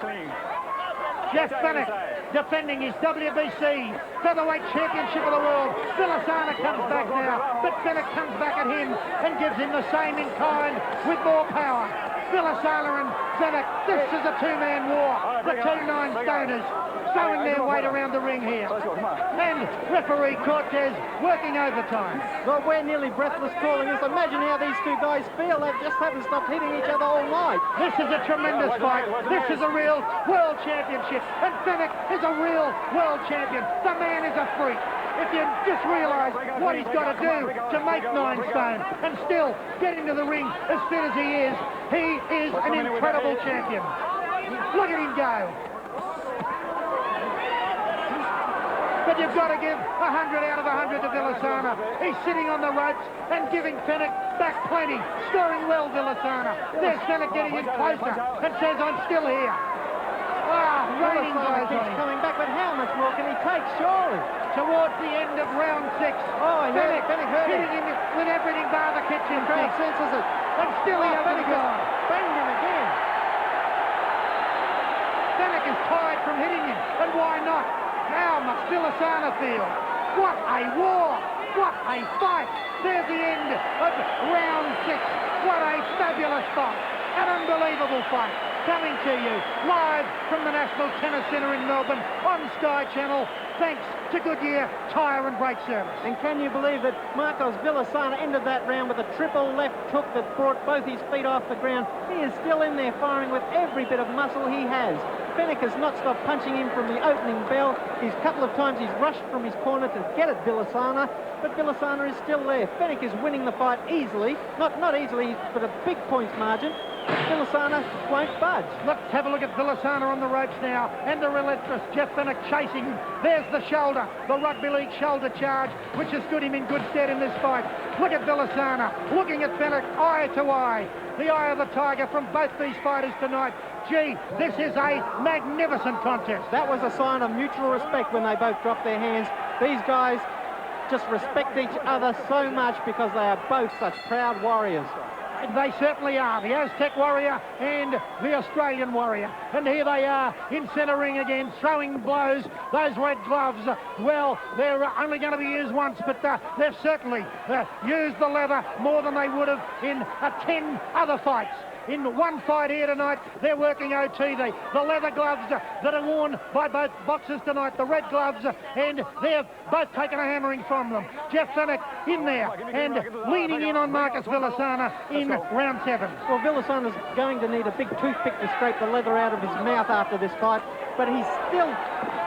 Speaker 2: Jeff Fenech defending his WBC featherweight championship of the world. Villasana comes back now, but Fenech comes back at him and gives him the same in kind with more power. Villasana and Fenech, this is a two-man war. The two 9-stoners throwing their weight around the ring here. And referee Cortez working overtime.
Speaker 1: Well, we're nearly breathless calling this. Imagine how these two guys feel. They just haven't stopped hitting each other all night.
Speaker 2: This is a tremendous fight. This is a real world championship. And Fenech is a real world champion. The man is a freak. If you just realise what he's got to do to make 9 stone and still get into the ring as fit as he is an incredible champion. Look at him go. But you've got to give 100 out of 100 to Villasana. He's sitting on the ropes and giving Fenech back plenty. Scoring well, Villasana. There's Fenech getting in closer and says, I'm still here. Ah, raining blows on him.
Speaker 1: Coming back, but how much more can he take, surely?
Speaker 2: Towards the end of round 6.
Speaker 1: Oh, Fenech hurt
Speaker 2: hitting him with everything bar the kitchen.
Speaker 1: Crowd senses it.
Speaker 2: And still he hasn't gone.
Speaker 1: Banged him again.
Speaker 2: Fenech is tired from hitting him, and why not? How must Villasana feel? What a war! What a fight! There's the end of round 6. What a fabulous fight! An unbelievable fight. Coming to you live from the National Tennis Centre in Melbourne on Sky Channel, thanks to Goodyear Tyre and Brake Service.
Speaker 1: And can you believe that Marcos Villasana ended that round with a triple left hook that brought both his feet off the ground? He is still in there firing with every bit of muscle he has. Fenech has not stopped punching him from the opening bell. He's a couple of times he's rushed from his corner to get at Villasana, but Villasana is still there. Fenech is winning the fight easily, not easily, but a big points margin. Villasana won't budge.
Speaker 2: Let's have a look at Villasana on the ropes now, and the relentless Jeff Fenech chasing him. There's the shoulder, the rugby league shoulder charge, which has stood him in good stead in this fight. Look at Villasana, looking at Fenech eye to eye. The eye of the tiger from both these fighters tonight. Gee, this is a magnificent contest.
Speaker 1: That was a sign of mutual respect when they both dropped their hands. These guys just respect each other so much because they are both such proud warriors.
Speaker 2: They certainly are, the Aztec warrior and the Australian warrior. And here they are in centre ring again, throwing blows. Those red gloves, well, they're only going to be used once, but they've certainly used the leather more than they would have in 10 other fights. in one fight here tonight. They're working OT. The leather gloves that are worn by both boxers tonight, the red gloves, and they've both taken a hammering from them. Jeff Fenech in there and leaning in on Marcos Villasana in round 7.
Speaker 1: Well, Villasana's going to need a big toothpick to scrape the leather out of his mouth after this fight, but he still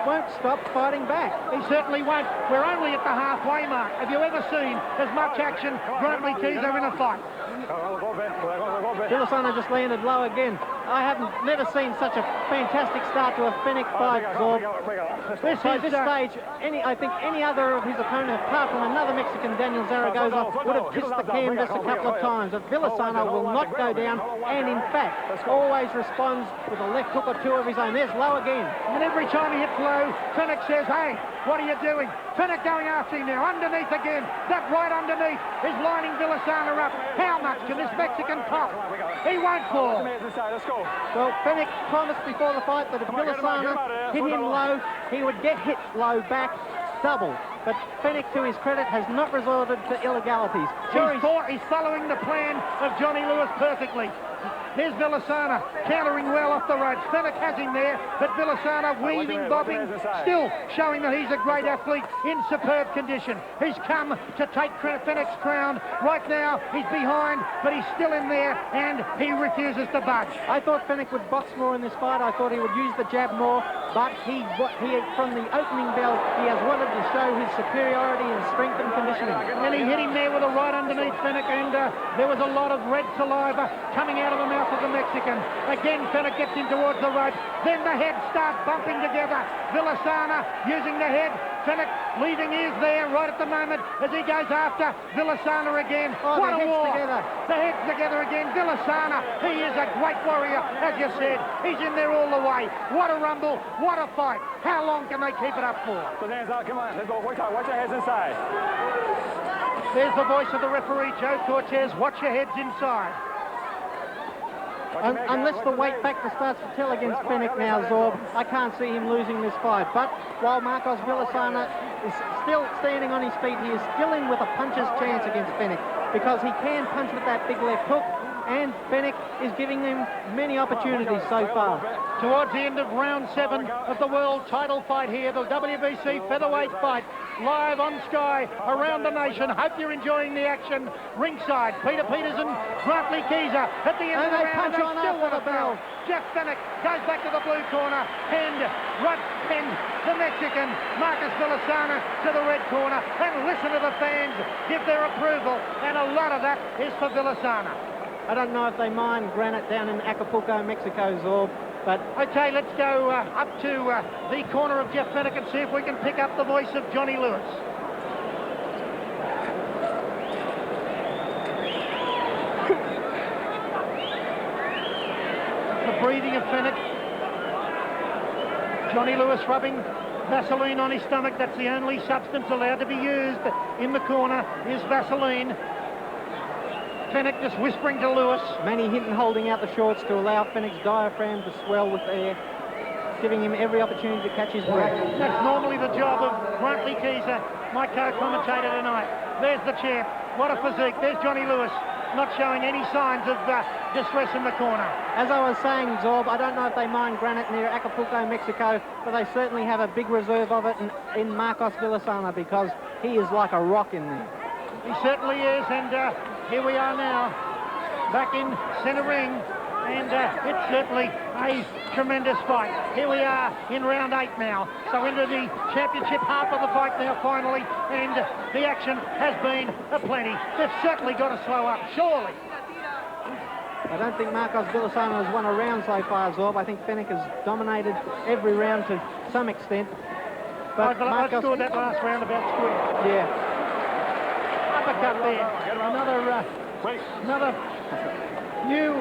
Speaker 1: won't stop fighting back.
Speaker 2: He certainly won't. We're only at the halfway mark. Have you ever seen as much action Grantley Keezer in a fight?
Speaker 1: Villasana just landed low again. I haven't never seen such a fantastic start to a Fenech fight, Zorb. By this stage, I think any other of his opponent, apart from another Mexican, Daniel Zaragoza, would have kissed the canvas a couple of times. But Villasana will not go down, and in fact, always responds with a left hook or two of his own. There's low again.
Speaker 2: And every time he hits low, Fenech says, hey, what are you doing? Fenech going after him now, underneath again. That right underneath is lining Villasana up. How much can this Mexican pop? He won't fall.
Speaker 1: Well, Fenech promised before the fight that if Villasana hit him low, he would get hit low back double. But Fenech, to his credit, has not resorted to illegalities.
Speaker 2: Sure, he's following the plan of Johnny Lewis perfectly. There's Villasana countering well off the ropes. Fenech has him there, but Villasana weaving, bobbing, still showing that he's a great athlete in superb condition. He's come to take Fenech's crown. Right now, he's behind, but he's still in there, and he refuses to budge.
Speaker 1: I thought Fenech would box more in this fight. I thought he would use the jab more, but he from the opening bell, he has wanted to show his superiority in strength and conditioning.
Speaker 2: And he hit him there with a right underneath Fenech, and there was a lot of red saliva coming out of the mouth of the Mexican. Again, Fenech gets in towards the ropes. Then the heads start bumping together. Villasana using the head. Fenech leaving his there right at the moment as he goes after Villasana again.
Speaker 1: Oh,
Speaker 2: what a war.
Speaker 1: Together.
Speaker 2: The heads together again. Villasana, he is a great warrior, as you said. He's in there all the way. What a rumble. What a fight. How long can they keep it up for?
Speaker 4: Put hands out. Come on. Let's go. Watch your heads inside.
Speaker 2: There's the voice of the referee, Joe Cortez. Watch your heads inside.
Speaker 1: Unless the weight factor starts to tell against Fenech now, Zorb, I can't see him losing this fight. But while Marcos Villasana is still standing on his feet, he is still in with a puncher's chance against Fenech because he can punch with that big left hook, and Fenech is giving him many opportunities so far.
Speaker 2: Towards the end of round 7 of the world title fight here, the WBC featherweight fight, live on Sky around the nation. Hope you're enjoying the action. Ringside, Peter Peterson, Grantley Keezer at the end of the round.
Speaker 1: They punch on after the bell.
Speaker 2: Jeff Fenech goes back to the blue corner, and the Mexican Marcos Villasana to the red corner. And listen to the fans give their approval, and a lot of that is for Villasana.
Speaker 1: I don't know if they mind granite down in Acapulco, Mexico, Zorb, but...
Speaker 2: Okay, let's go up to the corner of Jeff Fenech and see if we can pick up the voice of Johnny Lewis. The breathing of Fenech. Johnny Lewis rubbing Vaseline on his stomach. That's the only substance allowed to be used in the corner is Vaseline. Fenech just whispering to Lewis.
Speaker 1: Manny Hinton holding out the shorts to allow Fenech's diaphragm to swell with air, giving him every opportunity to catch his breath.
Speaker 2: That's normally the job of Grantley Keezer, my co-commentator tonight. There's the champ. What a physique. There's Johnny Lewis, not showing any signs of distress in the corner.
Speaker 1: As I was saying, Zorb, I don't know if they mine granite near Acapulco, Mexico, but they certainly have a big reserve of it in Marcos Villasana because he is like a rock in there.
Speaker 2: He certainly is, and here we are now, back in centre ring, and it's certainly a tremendous fight. Here we are in round 8 now, so into the championship half of the fight now finally, and the action has been aplenty. They've certainly got to slow up, surely.
Speaker 1: I don't think Marcos Villasana has won a round so far, Zorb. I think Fenech has dominated every round to some extent. But
Speaker 2: I scored that last round about scoring.
Speaker 1: Yeah.
Speaker 2: Uppercut there. Another new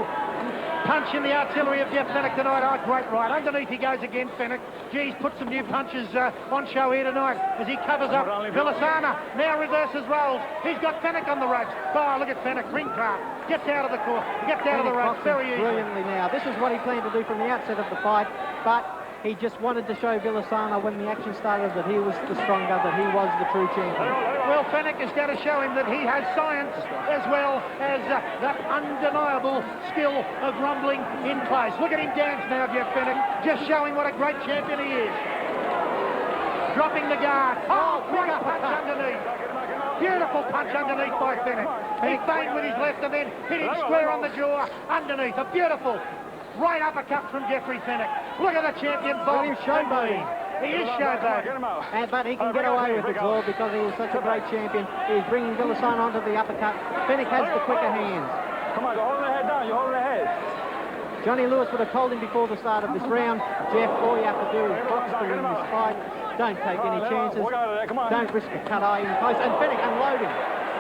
Speaker 2: punch in the artillery of Jeff Fenech tonight. Oh, great right. Underneath he goes again, Fenech. Geez, put some new punches on show here tonight as he covers up. Villasana now reverses roles. He's got Fenech on the ropes. Oh, look at Fenech. Ring craft. Gets out of the court. Gets out of the ropes very easily.
Speaker 1: Brilliantly now. This is what he planned to do from the outset of the fight, but He just wanted to show Villasana when the action started that he was the stronger, that he was the true champion.
Speaker 2: Well, Fenech is going to show him that he has science as well as that undeniable skill of rumbling in place. Look at him dance now, Jeff Fenech, just showing what a great champion he is. Dropping the guard. Oh, what a punch underneath. Beautiful punch underneath by Fenech. He feigned with his left and then hit him square on the jaw underneath. A beautiful right uppercut from Jeffrey Fenech. Look at the champion body showboating. He is showboating.
Speaker 1: But he can get away with it, Zor, because he is such a great champion. He's bringing Villasana onto the uppercut. Fenech has the quicker hands.
Speaker 4: Come on, you're holding the head down. You're holding the head.
Speaker 1: Johnny Lewis would have told him before the start of this round, Jeff, all you have to do is box to win this fight. Don't take any chances. Don't risk a cut-eye in close. And Fenech unloading.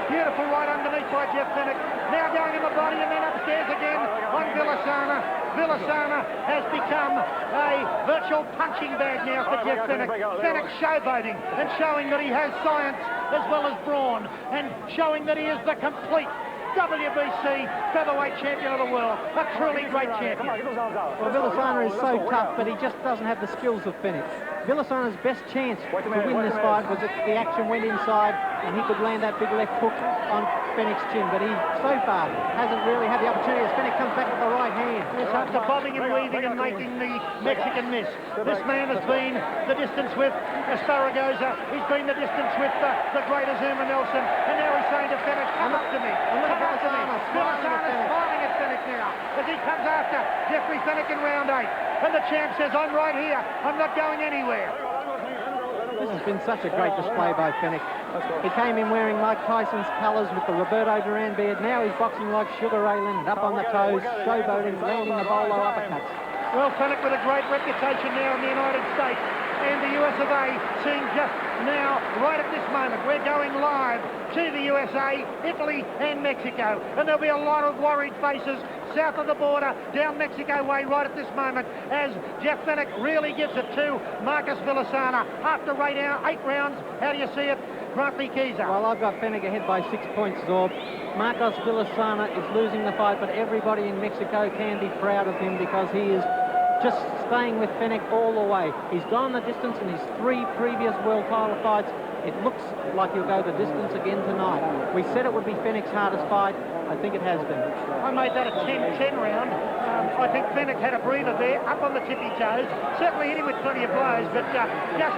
Speaker 2: Beautiful right underneath by Jeff Fenech. Now going in the body and then upstairs again on Villasana. Villasana has become a virtual punching bag now for Jeff Fenech. Fenech showboating and showing that he has science as well as brawn and showing that he is the complete WBC featherweight champion of the world. A truly great champion.
Speaker 1: Well, Villasana is so tough, but he just doesn't have the skills of Fenech. Villasana's best chance to win this fight was if the action went inside and he could land that big left hook on Fenech's chin, but he so far hasn't really had the opportunity as Fenech comes back with the right hand.
Speaker 2: Yes, after bobbing and weaving and making the Mexican miss. This man has been the distance with Asparagosa. He's been the distance with the great Azuma Nelson, and now he's saying to Fenech, come up to me. Come up to me. Villasana smiling at Fenech now as he comes after Jeffrey Fenech in round 8. And the champ says, I'm right here. I'm not going anywhere.
Speaker 1: This has been such a great display by Fenech. He came in wearing Mike Tyson's colours with the Roberto Duran beard. Now he's boxing like Sugar Ray Leonard, up on the toes, showboating, landing the bolo uppercuts.
Speaker 2: Well, Fenech with a great reputation now in the United States and the US of A, seeing just now, right at this moment, we're going live to the USA, Italy and Mexico. And there'll be a lot of worried faces south of the border, down Mexico way right at this moment, as Jeff Fenech really gives it to Marcos Villasana. After 8 rounds, how do you see it, Grantley Keyser?
Speaker 1: Well, I've got Fenech ahead by 6 points, Zorb. Marcos Villasana is losing the fight, but everybody in Mexico can be proud of him because he is just staying with Fenech all the way. He's gone the distance in his 3 previous world title fights. It looks like he'll go the distance again tonight. We said it would be Fenech's hardest fight. I think it has been.
Speaker 2: I made that a 10-10 round. I think Fenech had a breather there, up on the tippy toes. Certainly hit him with plenty of blows, but just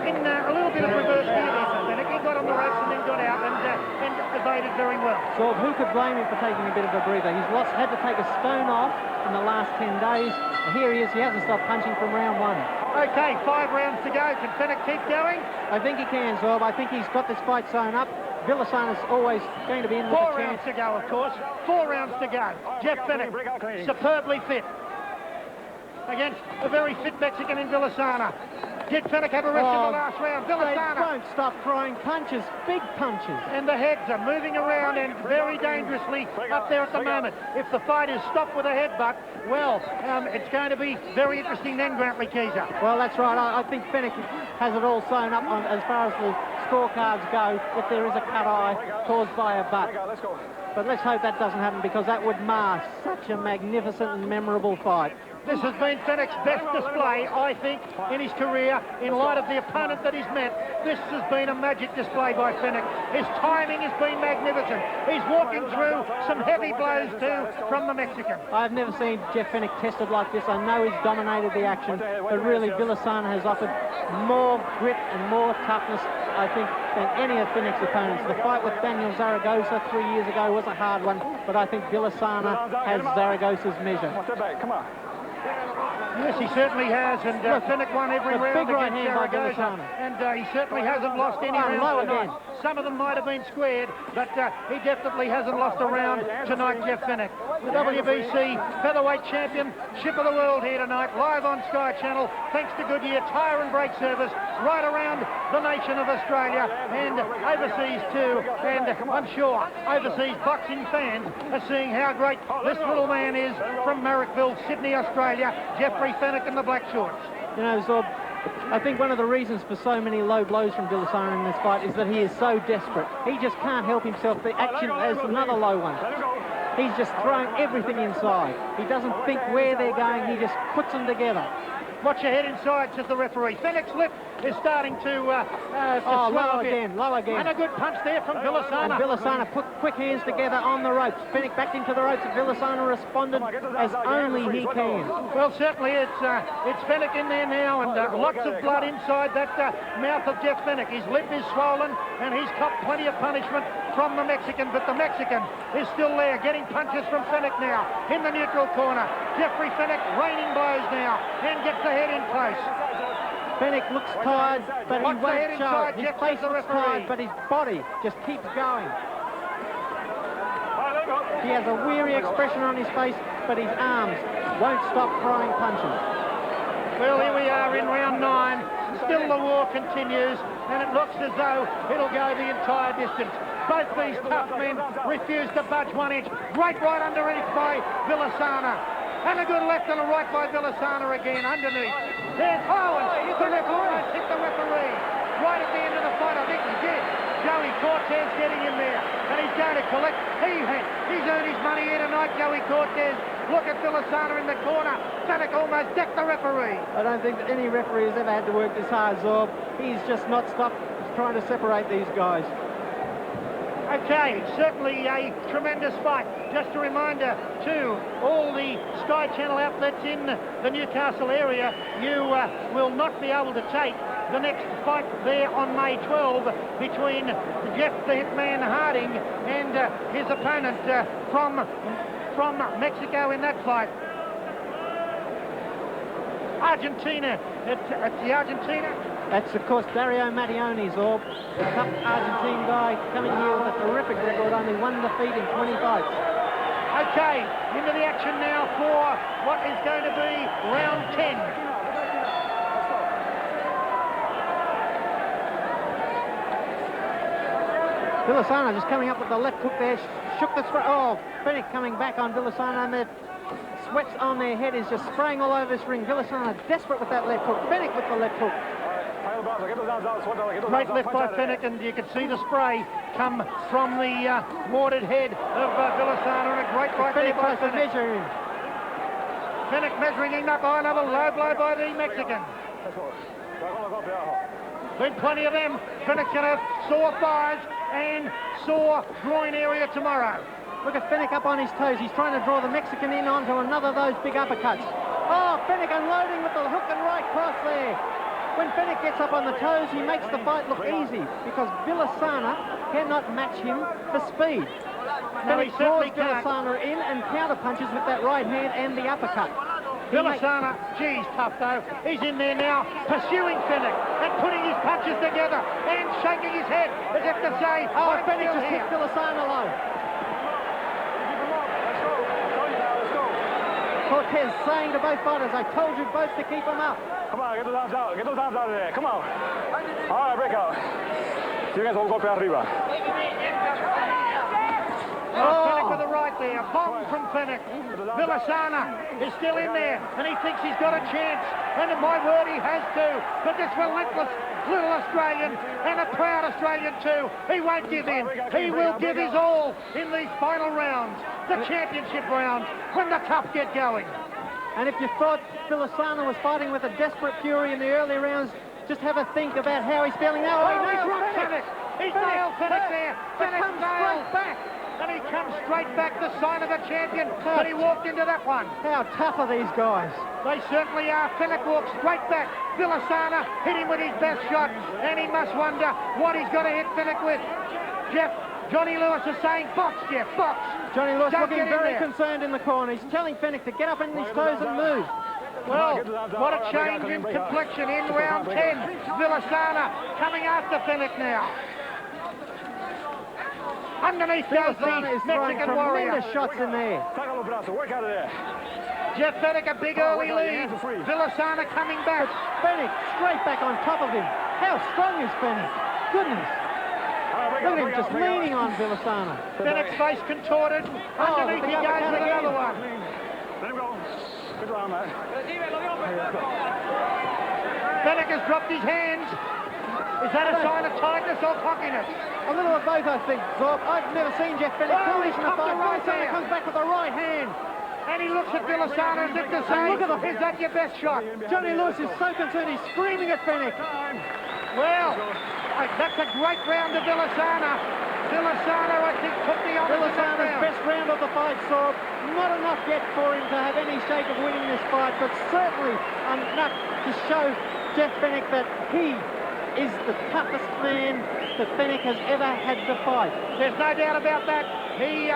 Speaker 2: in a little bit of reverse gear there for Fenech. He got on the ropes and then got out and evaded very well.
Speaker 1: So who could blame him for taking a bit of a breather? He's had to take a stone off in the last 10 days. Here he is. He hasn't stopped punching from round 1.
Speaker 2: Okay, 5 rounds to go. Can Fenech keep going?
Speaker 1: I think he can, Zorb. I think he's got this fight sewn up. Villasana's always going to be in with a chance.
Speaker 2: 4 rounds to go, of course. 4 rounds to go. Jeff Fenech, superbly fit against a very fit Mexican in Villasana. Did Fenech have a rest in the last round? Villasana.
Speaker 1: They won't stop throwing punches, big punches.
Speaker 2: And the heads are moving around and very dangerously up there at the moment. If the fight is stopped with a headbutt, well, it's going to be very interesting then, Grantley Keyser.
Speaker 1: Well, that's right. I think Fenech has it all sewn up on, as far as the scorecards go, if there is a cut-eye caused by a butt. But let's hope that doesn't happen because that would mar such a magnificent and memorable fight.
Speaker 2: This has been Fenech's best display, I think, in his career. In light of the opponent that he's met, this has been a magic display by Fenech. His timing has been magnificent. He's walking through some heavy blows too from the Mexican.
Speaker 1: I've never seen Jeff Fenech tested like this. I know he's dominated the action, but really Villasana has offered more grit and more toughness, I think, than any of Fenech's opponents. The fight with Daniel Zaragoza 3 years ago was a hard one, but I think Villasana has Zaragoza's measure.
Speaker 4: Come on.
Speaker 2: Yes, he certainly has, and Fenech won every round
Speaker 1: right
Speaker 2: against Zaragoza, and he certainly hasn't lost any rounds tonight. Some of them might have been squared, but he definitely hasn't lost a round tonight, Jeff Fenech. The WBC featherweight championship of the world here tonight, live on Sky Channel, thanks to Goodyear Tyre and Brake Service, right around the nation of Australia and overseas too, and I'm sure overseas boxing fans are seeing how great this little man is from Marrickville, Sydney, Australia, Jeffrey Fenech in the black shorts.
Speaker 1: You know, Zorb, I think one of the reasons for so many low blows from Villasana in this fight is that he is so desperate. He just can't help himself. The action is another low one. He's just throwing everything inside. He doesn't think where they're going. He just puts them together.
Speaker 2: Watch your head inside, says the referee. Fenech's lip is starting to swell
Speaker 1: low
Speaker 2: a bit.
Speaker 1: again, low again.
Speaker 2: And a good punch there from Villasana.
Speaker 1: And Villasana put quick hands together on the ropes. Fenech backed into the ropes, and Villasana responded as only he can.
Speaker 2: Well, certainly it's Fenech in there now, and lots of blood inside that mouth of Jeff Fenech. His lip is swollen, and he's copped plenty of punishment from the Mexican, but the Mexican is still there, getting punches from Fenech now in the neutral corner. Jeffrey Fenech raining blows now and gets the head in place.
Speaker 1: Fenech looks tired, but he
Speaker 2: Watch the head
Speaker 1: won't show
Speaker 2: inside,
Speaker 1: it. His
Speaker 2: Jeff,
Speaker 1: face
Speaker 2: says the
Speaker 1: looks
Speaker 2: referee.
Speaker 1: tired, but his body just keeps going. He has a weary expression on his face, but his arms won't stop throwing punches.
Speaker 2: Well, here we are in round 9. Still the war continues, and it looks as though it'll go the entire distance. Both these tough men refuse to budge 1 inch. Great right underneath by Villasana. And a good left and a right by Villasana again underneath. There's and the referee hit the referee. Right at the end of the fight, I think he did. Joey Cortez getting in there, and he's going to collect. He's earned his money here tonight, Joey Cortez. Look at Villasana in the corner. Fenech almost decked the referee.
Speaker 1: I don't think that any referee has ever had to work this hard, Zorb. He's just not stopped trying to separate these guys.
Speaker 2: Okay, certainly a tremendous fight. Just a reminder to all the Sky Channel outlets in the Newcastle area, you will not be able to take the next fight there on May 12 between Jeff the Hitman Harding and his opponent from Mexico in that fight. Argentina, it's the Argentina.
Speaker 1: That's, of course, Dario Mattione, Zorb. The tough Argentine guy coming here with a terrific record, only 1 defeat in 20 fights.
Speaker 2: Okay, into the action now for what is going to be round 10.
Speaker 1: Villasana just coming up with the left hook there, shook the throat. Oh, Fenech coming back on Villasana, and the sweats on their head is just spraying all over this ring. Villasana desperate with that left hook. Fenech with the left hook.
Speaker 2: Great left by Fenech, and you can see the spray come from the warded head of Villasana, and a great right there by Fenech.
Speaker 1: Measuring.
Speaker 2: Fenech measuring in up high level, low blow by the Mexican. Been plenty of them. Fenech's going to have sore thighs and sore groin area tomorrow.
Speaker 1: Look at Fenech up on his toes. He's trying to draw the Mexican in onto another of those big uppercuts. Oh, Fenech unloading with the hook and right cross there. When Fenech gets up on the toes, he makes the fight look easy because Villasana cannot match him for speed. Fenech draws Villasana in and counter punches with that right hand and the uppercut.
Speaker 2: Villasana, geez, tough though. He's in there now, pursuing Fenech and putting his punches together and shaking his head as if to say,
Speaker 1: oh,
Speaker 2: I'm
Speaker 1: Fenech
Speaker 2: still
Speaker 1: just
Speaker 2: here.
Speaker 1: hit Villasana low. Cortez saying to both fighters, I told you both to keep him up.
Speaker 4: Come on, get those arms out. Get those arms out of there. Come on. All right, break out. Siguen un golpe arriba.
Speaker 2: Fenech with the right there, bomb from Fenech. Villasana is still in there, and he thinks he's got a chance, and my word, he has to. But this relentless little Australian, and a proud Australian too, he won't give in. He will give his all in these final rounds, the championship rounds, when the tough get going.
Speaker 1: And if you thought Villasana was fighting with a desperate fury in the early rounds, just have a think about how he's feeling now.
Speaker 2: Oh, he dropped Fenech. He's nailed Fenech there. Fenech
Speaker 1: comes straight back.
Speaker 2: And he comes straight back, the sign of a champion, but he walked into that one.
Speaker 1: How tough are these guys?
Speaker 2: They certainly are. Fenech walks straight back. Villasana hit him with his best shot, and he must wonder what he's got to hit Fenech with. Johnny Lewis is saying, box, Jeff, box.
Speaker 1: Johnny Lewis
Speaker 2: Don't
Speaker 1: looking very concerned in the corner. He's telling Fenech to get up on his toes and move.
Speaker 2: Well, what a change in complexion in round 10. Villasana coming after Fenech now. Underneath goes the Mexican warrior.
Speaker 1: Tremendous shots in there.
Speaker 4: Work out of there.
Speaker 2: Jeff Fenech a big early lead. Villasana coming back.
Speaker 1: Fenech straight back on top of him. How strong is Fenech? Goodness. Look at him just leaning on Villasana.
Speaker 2: Fenech's face contorted. Underneath he goes with another one.
Speaker 4: Let him go. Good round, man.
Speaker 2: Fenech has dropped his hands. Is that a sign of tightness or cockiness?
Speaker 1: A little of both, I think, Zorb. I've never seen Jeff Fenech do this in a fight. Villasana comes back with the right hand.
Speaker 2: And he looks at Villasana as if to say,
Speaker 1: look at the,
Speaker 2: is that your best shot?
Speaker 1: Johnny Lewis is so concerned, he's screaming at Fenech.
Speaker 2: Well, that's a great round to Villasana. Villasana, I think, took the honours of that
Speaker 1: Villasana's
Speaker 2: round.
Speaker 1: best round of the fight, Sorb. Not enough yet for him to have any shake of winning this fight, but certainly enough to show Jeff Fenech that he is the toughest man that Fenech has ever had to fight.
Speaker 2: There's no doubt about that. He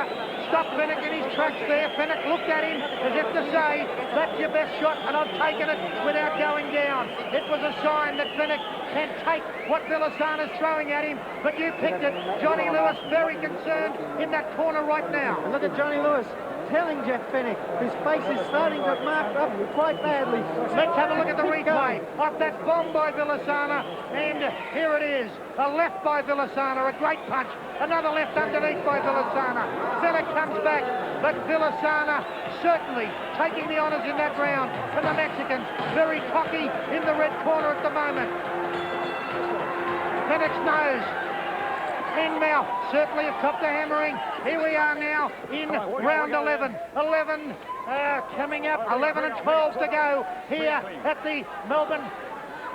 Speaker 2: stopped Fenech in his tracks there. Fenech looked at him as if to say, that's your best shot, and I've taken it without going down. It was a sign that Fenech can take what Villasana's throwing at him, but you picked it. Johnny Lewis very concerned in that corner right now.
Speaker 1: And look at Johnny Lewis telling Jeff Fenech, his face is starting to mark up quite badly.
Speaker 2: Let's have a look at the replay of that bomb by Villasana, and here it is. A left by Villasana, a great punch. Another left underneath by Villasana. Fenech comes back, but Villasana certainly taking the honours in that round. And the Mexicans very cocky in the red corner at the moment. Fenech's nose and mouth certainly have copped the hammering. Here we are now in round 11. 11 coming up, 11 and 12 to go here at the Melbourne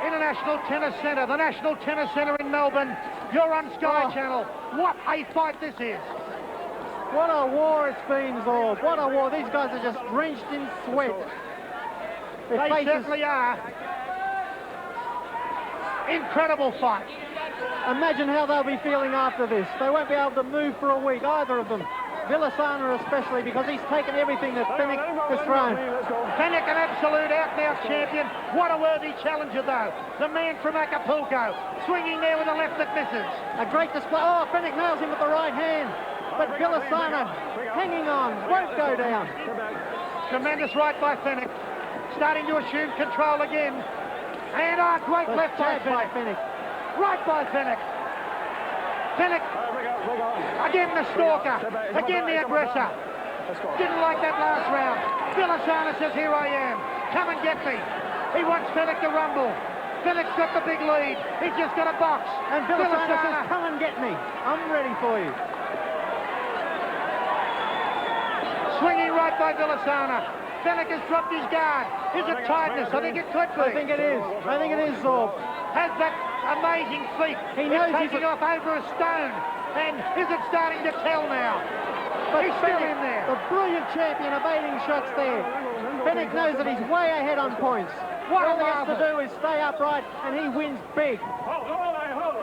Speaker 2: International Tennis Centre, the National Tennis Centre in Melbourne. You're on Sky Channel. What a fight this is.
Speaker 1: What a war it's been, Zorb. What a war. These guys are just drenched in sweat. Their
Speaker 2: They
Speaker 1: faces...
Speaker 2: certainly are. Incredible fight.
Speaker 1: Imagine how they'll be feeling after this. They won't be able to move for a week, either of them. Villasana especially, because he's taken everything that Fenech has thrown.
Speaker 2: Fenech, an absolute out-and-out champion. What a worthy challenger, though. The man from Acapulco, swinging there with a left that misses.
Speaker 1: A great display. Oh, Fenech nails him with the right hand. But Villasana hanging on, won't go down.
Speaker 2: Tremendous right by Fenech. Starting to assume control again. And a great left by Fenech. Right by Fenech. Fenech, again the stalker, again the aggressor. Didn't like that last round. Villasana says, here I am. Come and get me. He wants Fenech to rumble. Fenech's got the big lead. He's just got a box.
Speaker 1: And Villasana says, come and get me. I'm ready for you.
Speaker 2: Swinging right by Villasana. Fenech has dropped his guard. Is it tiredness? I think it could be.
Speaker 1: I think it is. I think it is, Zorb.
Speaker 2: Has that amazing feat.
Speaker 1: He knows
Speaker 2: he's taking off over a stone. And is it starting to tell now?
Speaker 1: But
Speaker 2: He's still in there.
Speaker 1: The brilliant champion evading shots there. Fenech knows that he's way ahead on points.
Speaker 2: What
Speaker 1: All
Speaker 2: a
Speaker 1: he has to
Speaker 2: marvel.
Speaker 1: do is stay upright and he wins big.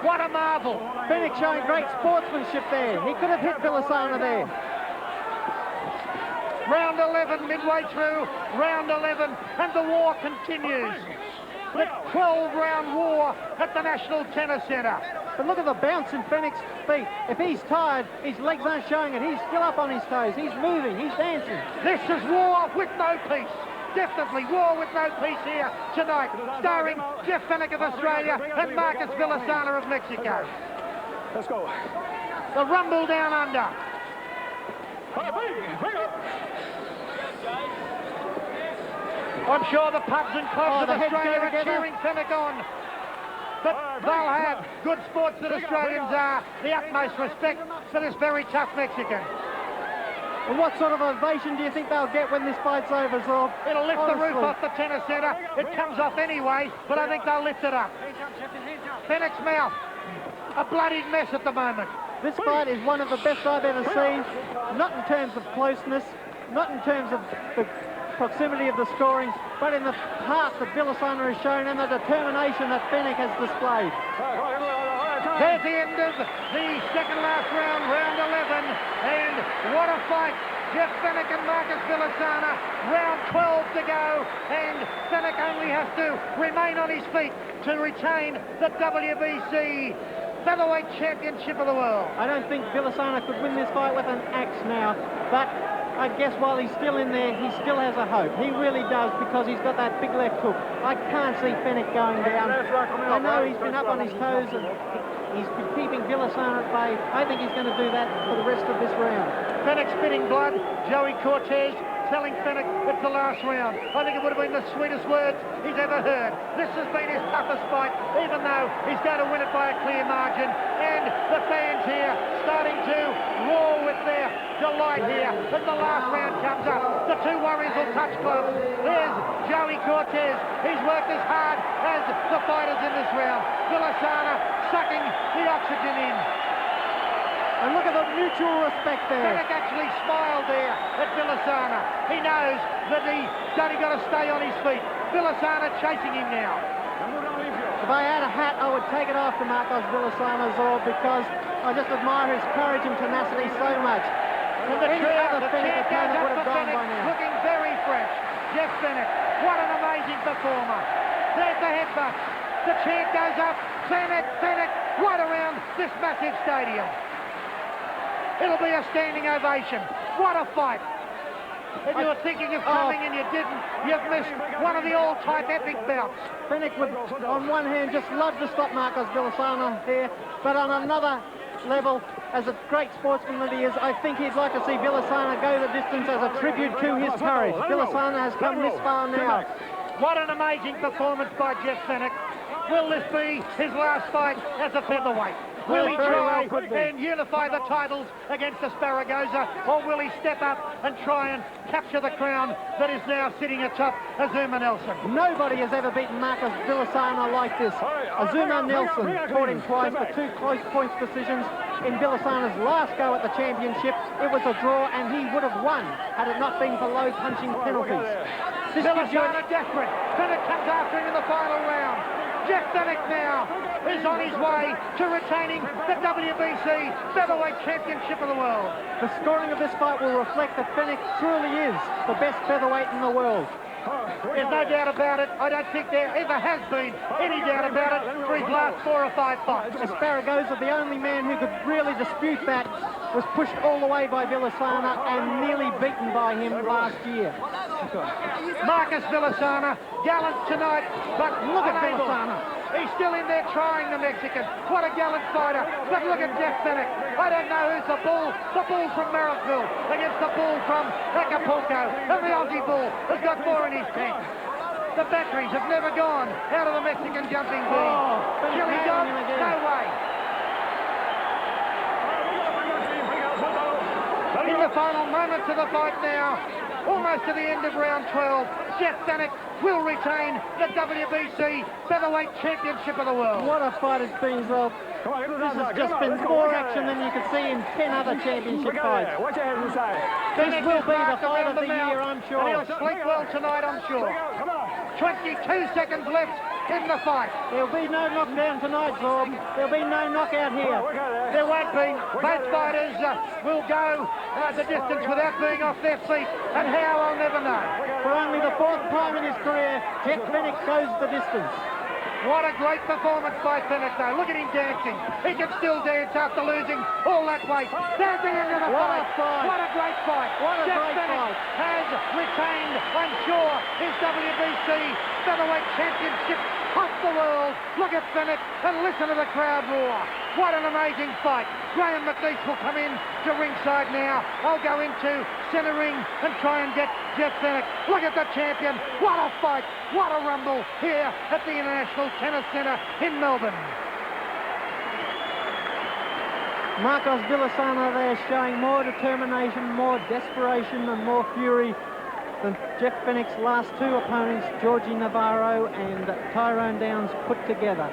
Speaker 2: What a marvel.
Speaker 1: Fenech showing great sportsmanship there. He could have hit Villasana there.
Speaker 2: Round 11, midway through, round 11, and the war continues. The 12-round war at the National Tennis Centre.
Speaker 1: But look at the bounce in Fenech's feet. If he's tired, his legs aren't showing it. He's still up on his toes. He's moving. He's dancing.
Speaker 2: This is war with no peace. Definitely war with no peace here tonight. Starring Jeff Fenech of Australia and Marcos Villasana of Mexico.
Speaker 4: Let's go.
Speaker 2: The rumble down under. I'm sure the pubs and clubs of
Speaker 1: the heads
Speaker 2: Australia
Speaker 1: go
Speaker 2: are
Speaker 1: together.
Speaker 2: cheering Fenech on. But they'll have, good sports that Australians are, the utmost respect for this very tough Mexican.
Speaker 1: And what sort of ovation do you think they'll get when this fight's over, Zorb?
Speaker 2: It'll lift the roof off the tennis centre. It comes off anyway, but I think they'll lift it up. Fenech's mouth, a bloodied mess at the moment.
Speaker 1: This fight is one of the best I've ever seen, not in terms of closeness, not in terms of the proximity of the scoring, but in the heart that Villasana has shown and the determination that Fenech has displayed.
Speaker 2: There's the end of the second last round, round 11, and what a fight. Jeff Fenech and Marcos Villasana, round 12 to go, and Fenech only has to remain on his feet to retain the WBC Featherweight Championship of the world.
Speaker 1: I don't think Villasana could win this fight with an axe now, but I guess while he's still in there, he still has a hope. He really does, because he's got that big left hook. I can't see Fenech going down. I know he's been up on his toes and he's been keeping Villasana at bay. I think he's going to do that for the rest of this round.
Speaker 2: Fenech spitting blood. Joey Cortez telling Fenech it's the last round. I think it would have been the sweetest words he's ever heard. This has been his toughest fight, even though he's going to win it by a clear margin. And the fans here starting to roar with their delight here as the last round comes up. The two warriors will touch gloves. There's Joey Cortez. He's worked as hard as the fighters in this round. Villasana sucking the oxygen in.
Speaker 1: And look at the mutual respect there.
Speaker 2: Fenech actually smiled there at Villasana. He knows that he's only got to stay on his feet. Villasana chasing him now.
Speaker 1: If I had a hat, I would take it off to Marcos Villasana, Zorb, because I just admire his courage and tenacity so much.
Speaker 2: And the chair goes up for
Speaker 1: gone by
Speaker 2: Fenech,
Speaker 1: now.
Speaker 2: looking very fresh. Jeff Fenech, what an amazing performer. There's the headbutt. The chant goes up. Fenech, right around this massive stadium. It'll be a standing ovation. What a fight. If you were thinking of coming and you didn't, you've missed one of the all-time epic bouts.
Speaker 1: Fenech would, on one hand, just love to stop Marcos Villasana here, but on another level, as a great sportsman that he is, I think he'd like to see Villasana go the distance as a tribute to his courage. Villasana has come this far now.
Speaker 2: What an amazing performance by Jeff Fenech. Will this be his last fight as a featherweight? Will he try and unify the titles against Asparagosa, or will he step up and try and capture the crown that is now sitting atop Azuma Nelson?
Speaker 1: Nobody has ever beaten Marcos Villasana like this. Azuma Nelson fought him twice for 2 close points decisions. In Villasana's last go at the championship, it was a draw, and he would have won had it not been for low punching penalties.
Speaker 2: Villasana desperate. Fenech comes after him in the final round. Jeff Fenech now is on his way to retaining the WBC Featherweight Championship of the world.
Speaker 1: The scoring of this fight will reflect that Fenech truly is the best featherweight in the world.
Speaker 2: There's no doubt about it. I don't think there ever has been any doubt about it for his last 4 or 5 fights.
Speaker 1: Asparagosa, the only man who could really dispute that, was pushed all the way by Villasana and nearly beaten by him last year.
Speaker 2: Marcos Villasana, gallant tonight, but
Speaker 1: Look at Villasana.
Speaker 2: He's still in there trying the Mexican. What a gallant fighter. But look at Jeff Fenech. I don't know who's the bull from Marrickville against the bull from Acapulco. And the Aussie bull has got more in his tank. The batteries have never gone out of the Mexican jumping beam. Chili dog, no way. In the final moments of the fight now, almost to the end of round 12, Jeff Fenech will retain the WBC Featherweight Championship of the world.
Speaker 1: What a fight it's been, Rob. This has just been more action than you could see in 10 other championship fights. This will be the fight of the year, I'm sure.
Speaker 2: And he'll sleep well tonight, I'm sure. 22 seconds left in the fight.
Speaker 1: There'll be no knockdown tonight, Zorb. There'll be no knockout here.
Speaker 2: There won't be. Both fighters will go the distance without being off their feet. And how, I'll never know.
Speaker 1: For only the 4th time in his career, Jeff Fenech goes the distance.
Speaker 2: What a great performance by Fenech, though. Look at him dancing. He can still dance after losing all that weight. There's the end of the fight. What a great fight. Jeff Fenech has retained, I'm sure, his WBC Featherweight Championship of the world. Look at Fenech and listen to the crowd roar. What an amazing fight. Graham McNeice will come in to ringside now. I'll go into centre ring and try and get Jeff Fenech. Look at the champion. What a fight. What a rumble here at the International Tennis Centre in Melbourne.
Speaker 1: Marcos Villasana there showing more determination, more desperation and more fury than Jeff Fenech's last 2 opponents, Georgie Navarro and Tyrone Downs, put together.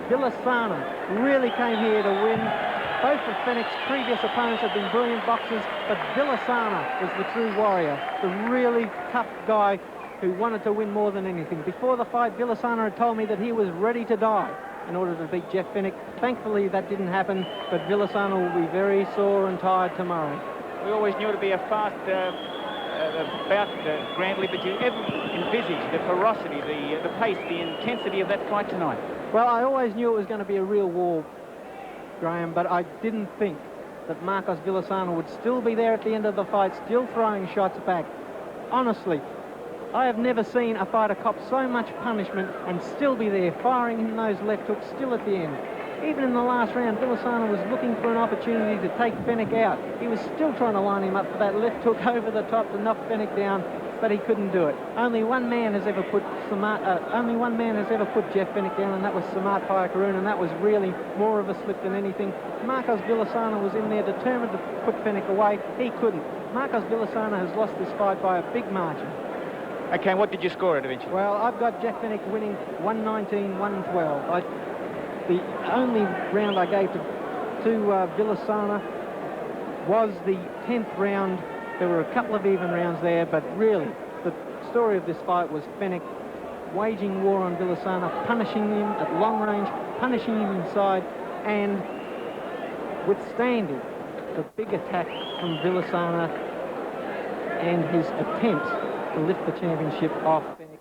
Speaker 1: Villasana really came here to win. Both of Fenech's previous opponents have been brilliant boxers, but Villasana was the true warrior, the really tough guy who wanted to win more than anything. Before the fight, Villasana had told me that he was ready to die in order to beat Jeff Fenech. Thankfully, that didn't happen, but Villasana will be very sore and tired tomorrow.
Speaker 5: We always knew it would be a fast bout, Grandley, but you ever envisaged the ferocity, the pace, the intensity of that fight tonight?
Speaker 1: Well, I always knew it was going to be a real war, Graham, but I didn't think that Marcos Villasana would still be there at the end of the fight, still throwing shots back. Honestly, I have never seen a fighter cop so much punishment and still be there, firing in those left hooks still at the end. Even in the last round, Villasana was looking for an opportunity to take Fenech out. He was still trying to line him up for that left hook over the top to knock Fenech down, but he couldn't do it. Only one man has ever put Jeff Fenech down, and that was Samart Payakaroon, and that was really more of a slip than anything. Marcos Villasana was in there determined to put Fenech away. He couldn't. Marcos Villasana has lost this fight by a big margin.
Speaker 5: Okay, and what did you score it eventually?
Speaker 1: Well, I've got Jeff Fenech winning 119-112. The only round I gave to Villasana was the 10th round. There were a couple of even rounds there, but really the story of this fight was Fenech waging war on Villasana, punishing him at long range, punishing him inside, and withstanding the big attack from Villasana and his attempts to lift the championship off Fenech,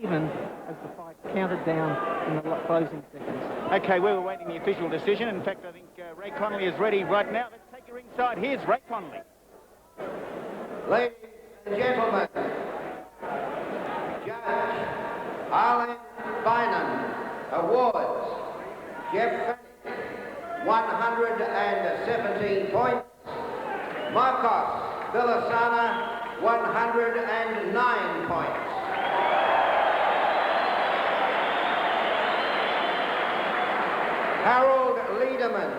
Speaker 1: even as the fight counted down in the closing seconds.
Speaker 5: Okay, we were waiting the official decision. In fact, I think Ray Connolly is ready right now. Let's take you ringside. Here's Ray Connolly.
Speaker 3: Ladies and gentlemen, Judge Arlen Bynum awards Jeff Fenech 117 points, Marcos Villasana 109 points. Harold Liederman,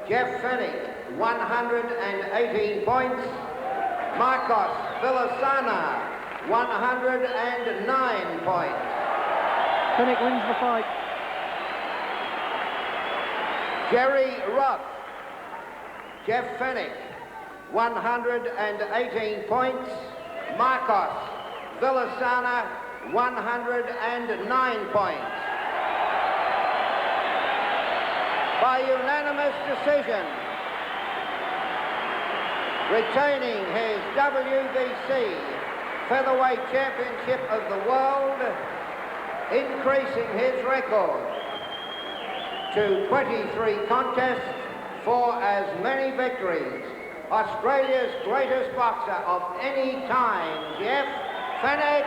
Speaker 3: Jeff Fenech 118 points, Marcos Villasana 109 points.
Speaker 1: Fenech wins the fight.
Speaker 3: Jerry Ruff, Jeff Fenech 118 points, Marcos Villasana 109 points. By unanimous decision, retaining his WBC Featherweight Championship of the world, increasing his record to 23 contests for as many victories. Australia's greatest boxer of any time, Jeff Fenech.